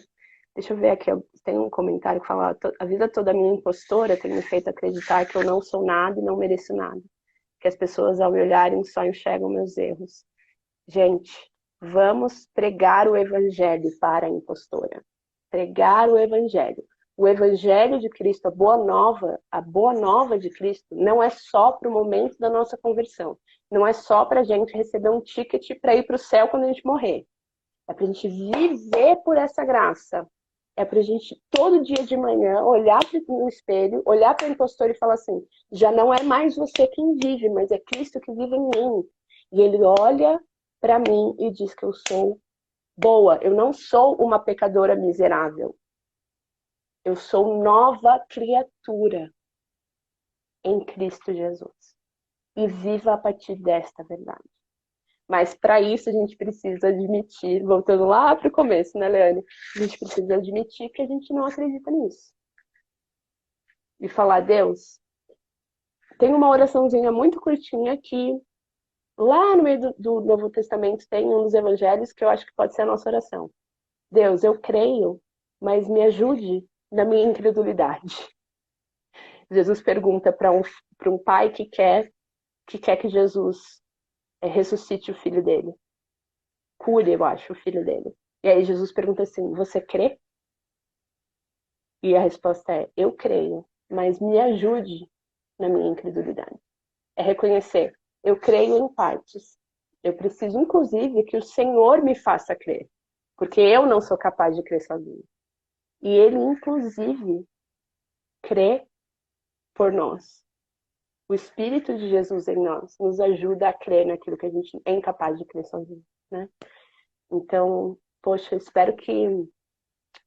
[SPEAKER 2] Deixa eu ver aqui, tem um comentário que fala: a vida toda minha impostora tem me feito acreditar que eu não sou nada e não mereço nada. Que as pessoas, ao me olharem, só enxergam meus erros. Gente, vamos pregar o evangelho para a impostora. Pregar o evangelho. O evangelho de Cristo, a boa nova de Cristo, não é só para o momento da nossa conversão. Não é só para a gente receber um ticket para ir para o céu quando a gente morrer. É para a gente viver por essa graça. É para a gente, todo dia de manhã, olhar no espelho, olhar para o impostor e falar assim: já não é mais você quem vive, mas é Cristo que vive em mim. E ele olha para mim e diz que eu sou boa. Eu não sou uma pecadora miserável. Eu sou nova criatura em Cristo Jesus. E viva a partir desta verdade. Mas para isso a gente precisa admitir, voltando lá para o começo, né, Leane? A gente precisa admitir que a gente não acredita nisso. E falar: Deus, tem uma oraçãozinha muito curtinha que lá no meio do Novo Testamento tem um dos evangelhos que eu acho que pode ser a nossa oração. Deus, eu creio, mas me ajude na minha incredulidade. Jesus pergunta para um pai que quer que Jesus ressuscite o filho dele. Cure, eu acho, o filho dele. E aí Jesus pergunta assim: você crê? E a resposta é: eu creio, mas me ajude na minha incredulidade. É reconhecer: eu creio em partes. Eu preciso, inclusive, que o Senhor me faça crer. Porque eu não sou capaz de crer sozinho. E ele, inclusive, crê por nós. O Espírito de Jesus em nós nos ajuda a crer naquilo que a gente é incapaz de crer sozinho, né? Então, poxa, eu espero que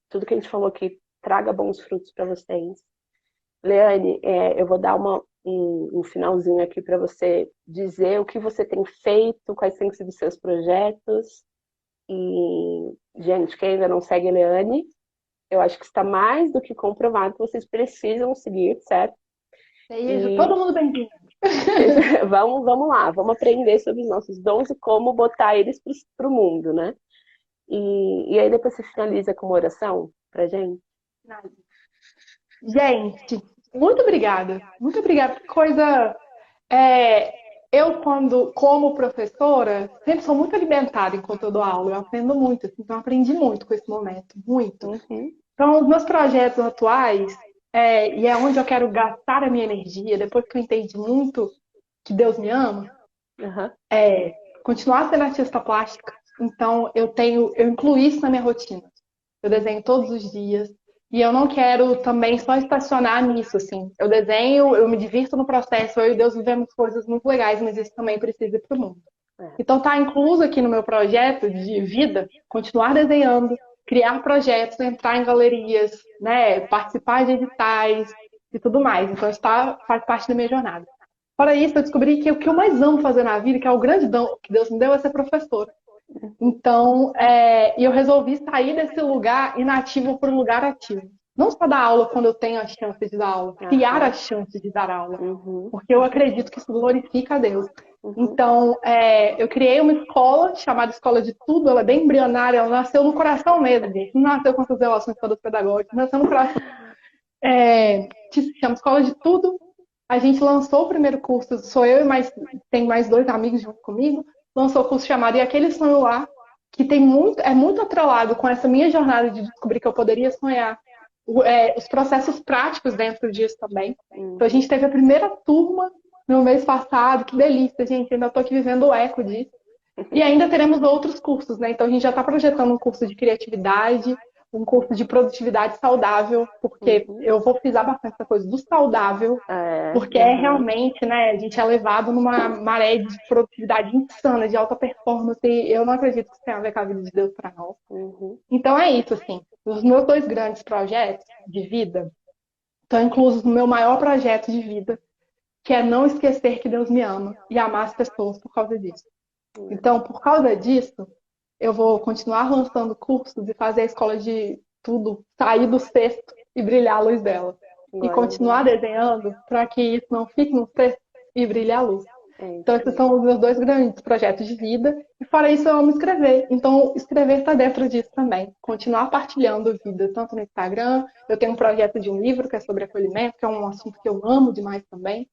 [SPEAKER 2] tudo que a gente falou aqui traga bons frutos para vocês. Leane, eu vou dar um finalzinho aqui para você dizer o que você tem feito, quais têm sido os seus projetos. E, gente, quem ainda não segue a Leane, eu acho que está mais do que comprovado que vocês precisam seguir, certo?
[SPEAKER 3] Todo mundo bem-vindo.
[SPEAKER 2] Vamos lá, vamos aprender sobre os nossos dons e como botar eles para o mundo, né? E aí depois você finaliza com uma oração pra gente?
[SPEAKER 3] Gente, muito obrigada. Muito obrigada. Eu, como professora, sempre sou muito alimentada enquanto eu dou aula. Eu aprendo muito, então eu aprendi muito com esse momento, muito.
[SPEAKER 2] Uhum.
[SPEAKER 3] Então, os meus projetos atuais, e é onde eu quero gastar a minha energia, depois que eu entendi muito que Deus me ama, continuar sendo artista plástica. Então, eu incluí isso na minha rotina. Eu desenho todos os dias. E eu não quero também só estacionar nisso, assim. Eu desenho, eu me divirto no processo, eu e Deus vivemos coisas muito legais, mas isso também precisa ir pro mundo.
[SPEAKER 2] É.
[SPEAKER 3] Então está incluso aqui no meu projeto de vida, continuar desenhando, criar projetos, entrar em galerias, né, participar de editais e tudo mais. Então faz parte da minha jornada. Fora isso, eu descobri que o que eu mais amo fazer na vida, que é o grande dom que Deus me deu, é ser professora. Então, eu resolvi sair desse lugar inativo para um lugar ativo. Não só dar aula quando eu tenho a chance de dar aula, criar a chance de dar aula.
[SPEAKER 2] Uhum.
[SPEAKER 3] Porque eu acredito que isso glorifica a Deus.
[SPEAKER 2] Uhum.
[SPEAKER 3] Então, eu criei uma escola chamada Escola de Tudo, ela é bem embrionária, ela nasceu no coração mesmo, gente. Não nasceu com essas relações todas pedagógicas, nasceu no coração. Que se chama Escola de Tudo. A gente lançou o primeiro curso, sou eu e tem mais 2 amigos junto comigo, lançou o curso chamado E Aquele Sonho Lá, que é muito atrelado com essa minha jornada de descobrir que eu poderia sonhar, os processos práticos dentro disso também. Então a gente teve a primeira turma no mês passado, que delícia, gente, ainda estou aqui vivendo o eco disso. E ainda teremos outros cursos, né? Então a gente já está projetando um curso de criatividade, um curso de produtividade saudável, porque eu vou frisar bastante essa coisa do saudável, porque realmente, né, a gente é levado numa maré de produtividade insana, de alta performance, e eu não acredito que isso tenha a ver com a vida de Deus para nós. Então é isso, assim, os meus 2 grandes projetos de vida estão inclusos no meu maior projeto de vida, que é não esquecer que Deus me ama e amar as pessoas por causa disso. Então, por causa disso, eu vou continuar lançando cursos e fazer a escola de tudo sair do cesto e brilhar a luz dela. E continuar desenhando para que isso não fique no cesto e brilhe a luz. Então, esses são os meus 2 grandes projetos de vida. E fora isso, eu amo escrever. Então, escrever está dentro disso também. Continuar partilhando vida, tanto no Instagram. Eu tenho um projeto de um livro que é sobre acolhimento, que é um assunto que eu amo demais também.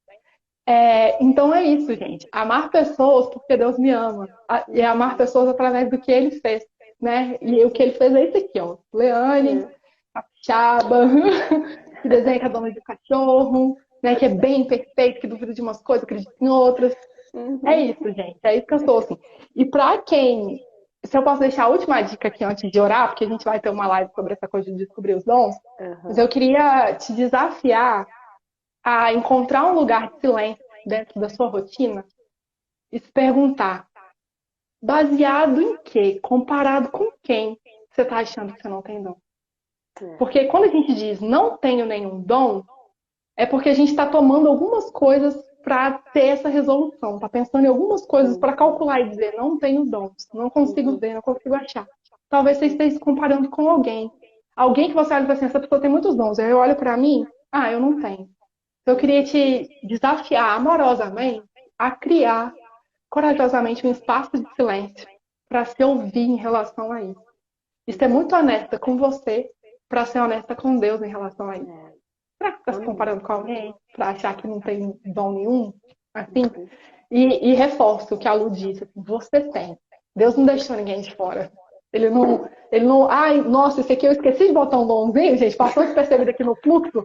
[SPEAKER 3] Então é isso, gente. Amar pessoas porque Deus me ama. E amar pessoas através do que Ele fez, né? E o que Ele fez é isso aqui, ó. Leane, capixaba, que desenha que é dona de cachorro, né? Que é bem perfeito, que duvida de umas coisas, acredita em outras. É isso, gente. É isso que eu sou, assim. E pra quem... Se eu posso deixar a última dica aqui antes de orar, porque a gente vai ter uma live sobre essa coisa de descobrir os dons, mas eu queria te desafiar a encontrar um lugar de silêncio dentro da sua rotina e se perguntar, baseado em quê? Comparado com quem você está achando que você não tem dom? Porque quando a gente diz não tenho nenhum dom, é porque a gente está tomando algumas coisas para ter essa resolução, está pensando em algumas coisas para calcular e dizer não tenho dons, não consigo ver, não consigo achar. Talvez você esteja se comparando com alguém. Alguém que você olha e fala assim, essa pessoa tem muitos dons. Aí eu olho para mim, eu não tenho. Eu queria te desafiar amorosamente a criar corajosamente um espaço de silêncio para se ouvir em relação a isso. E ser muito honesta com você para ser honesta com Deus em relação a isso. Será que está se comparando com alguém para achar que não tem dom nenhum? Assim? E reforço o que a Lu disse. Assim, você tem. Deus não deixou ninguém de fora. Ele não, ai, nossa, esse aqui eu esqueci de botar um domzinho, gente, passou despercebido aqui no fluxo,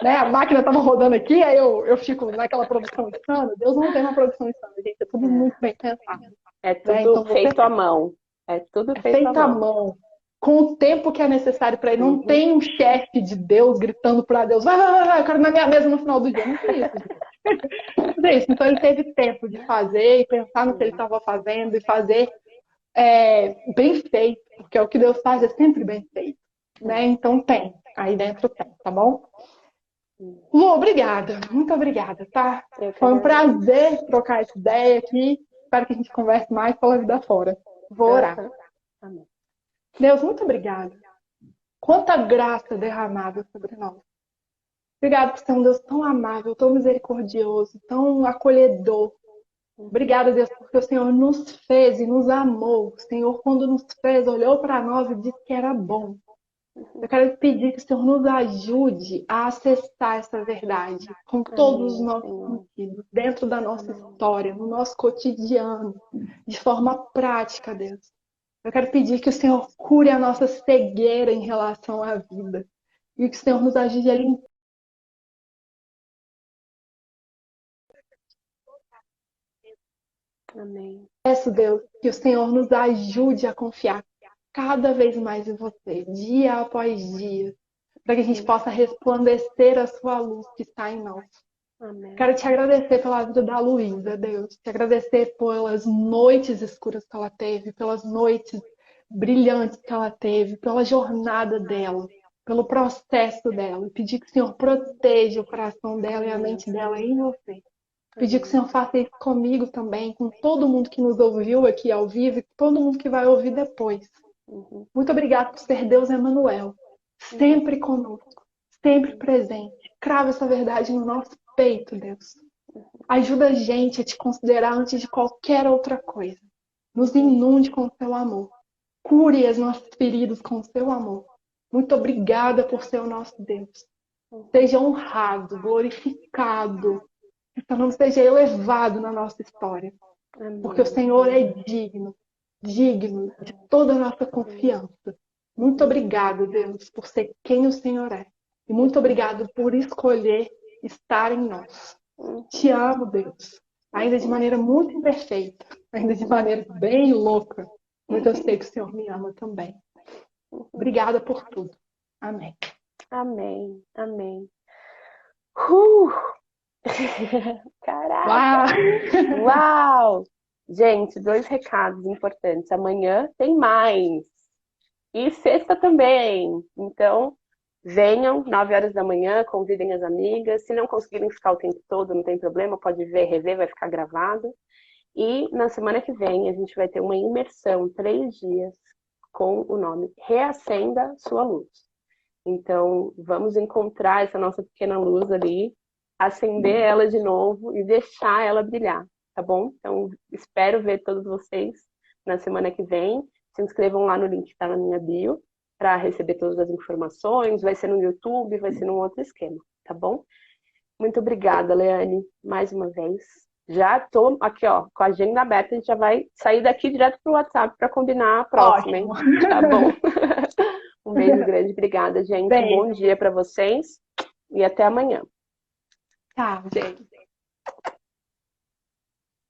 [SPEAKER 3] né? A máquina estava rodando aqui, aí eu fico naquela produção insana. Deus não tem uma produção insana, gente, é tudo muito bem pensado.
[SPEAKER 2] É tudo
[SPEAKER 3] Então,
[SPEAKER 2] feito à mão. É tudo feito à mão.
[SPEAKER 3] Com o tempo que é necessário para ele. Não tem um chefe de Deus gritando para Deus, vai, eu quero na minha mesa no final do dia. Não tem isso, gente. Não tem isso. Então ele teve tempo de fazer e pensar no que ele estava fazendo e fazer bem feito, porque o que Deus faz é sempre bem feito, né? Então tem, aí dentro tem, tá bom? Lu, obrigada, muito obrigada, tá? Foi um prazer trocar essa ideia aqui, espero que a gente converse mais pela vida fora. Vou orar.
[SPEAKER 2] Amém.
[SPEAKER 3] Deus, muito obrigada. Quanta graça derramada sobre nós. Obrigada por ser um Deus tão amável, tão misericordioso, tão acolhedor. Obrigada, Deus, porque o Senhor nos fez e nos amou. O Senhor, quando nos fez, olhou para nós e disse que era bom. Eu quero pedir que o Senhor nos ajude a acessar essa verdade com todos os nossos sentidos, dentro da nossa história, no nosso cotidiano, de forma prática, Deus. Eu quero pedir que o Senhor cure a nossa cegueira em relação à vida e que o Senhor nos ajude a limpar.
[SPEAKER 2] Amém.
[SPEAKER 3] Peço, Deus, que o Senhor nos ajude a confiar cada vez mais em você, dia após dia, para que a gente possa resplandecer a sua luz que está em nós.
[SPEAKER 2] Amém.
[SPEAKER 3] Quero te agradecer pela vida da Luísa, Deus. Te agradecer pelas noites escuras que ela teve, pelas noites brilhantes que ela teve, pela jornada dela, pelo processo dela. E pedir que o Senhor proteja o coração dela e a mente dela em você. Pedir que o Senhor faça isso comigo também, com todo mundo que nos ouviu aqui ao vivo e com todo mundo que vai ouvir depois.
[SPEAKER 2] Uhum.
[SPEAKER 3] Muito obrigada por ser Deus Emanuel, sempre conosco, sempre presente. Crava essa verdade no nosso peito, Deus. Ajuda a gente a te considerar antes de qualquer outra coisa. Nos inunde com o seu amor. Cure as nossas feridas com o seu amor. Muito obrigada por ser o nosso Deus. Seja honrado, glorificado. Que seu nome seja elevado na nossa história.
[SPEAKER 2] Amém.
[SPEAKER 3] Porque o Senhor é digno, digno de toda a nossa confiança. Muito obrigado, Deus, por ser quem o Senhor é. E muito obrigado por escolher estar em nós. Te amo, Deus. Ainda de maneira muito imperfeita. Ainda de maneira bem louca. Mas eu sei que o Senhor me ama também. Obrigada por tudo. Amém.
[SPEAKER 2] Amém. Amém. Uh! Caraca! Uau! Gente, 2 recados importantes. Amanhã tem mais. E sexta também. Então, venham, 9 horas da manhã, convidem as amigas. Se não conseguirem ficar o tempo todo, não tem problema, pode ver, rever, vai ficar gravado. E na semana que vem a gente vai ter uma imersão, 3 dias, com o nome Reacenda Sua Luz. Então, vamos encontrar essa nossa pequena luz ali, acender ela de novo e deixar ela brilhar, tá bom? Então, espero ver todos vocês na semana que vem. Se inscrevam lá no link que está na minha bio para receber todas as informações. Vai ser no YouTube, vai ser num outro esquema, tá bom? Muito obrigada, Leane, mais uma vez. Já tô aqui, ó, com a agenda aberta. A gente já vai sair daqui direto pro WhatsApp para combinar a próxima, hein? Tá bom? Um beijo grande, obrigada, gente.
[SPEAKER 3] Beijo.
[SPEAKER 2] Bom dia para vocês e até amanhã.
[SPEAKER 3] Tchau, gente.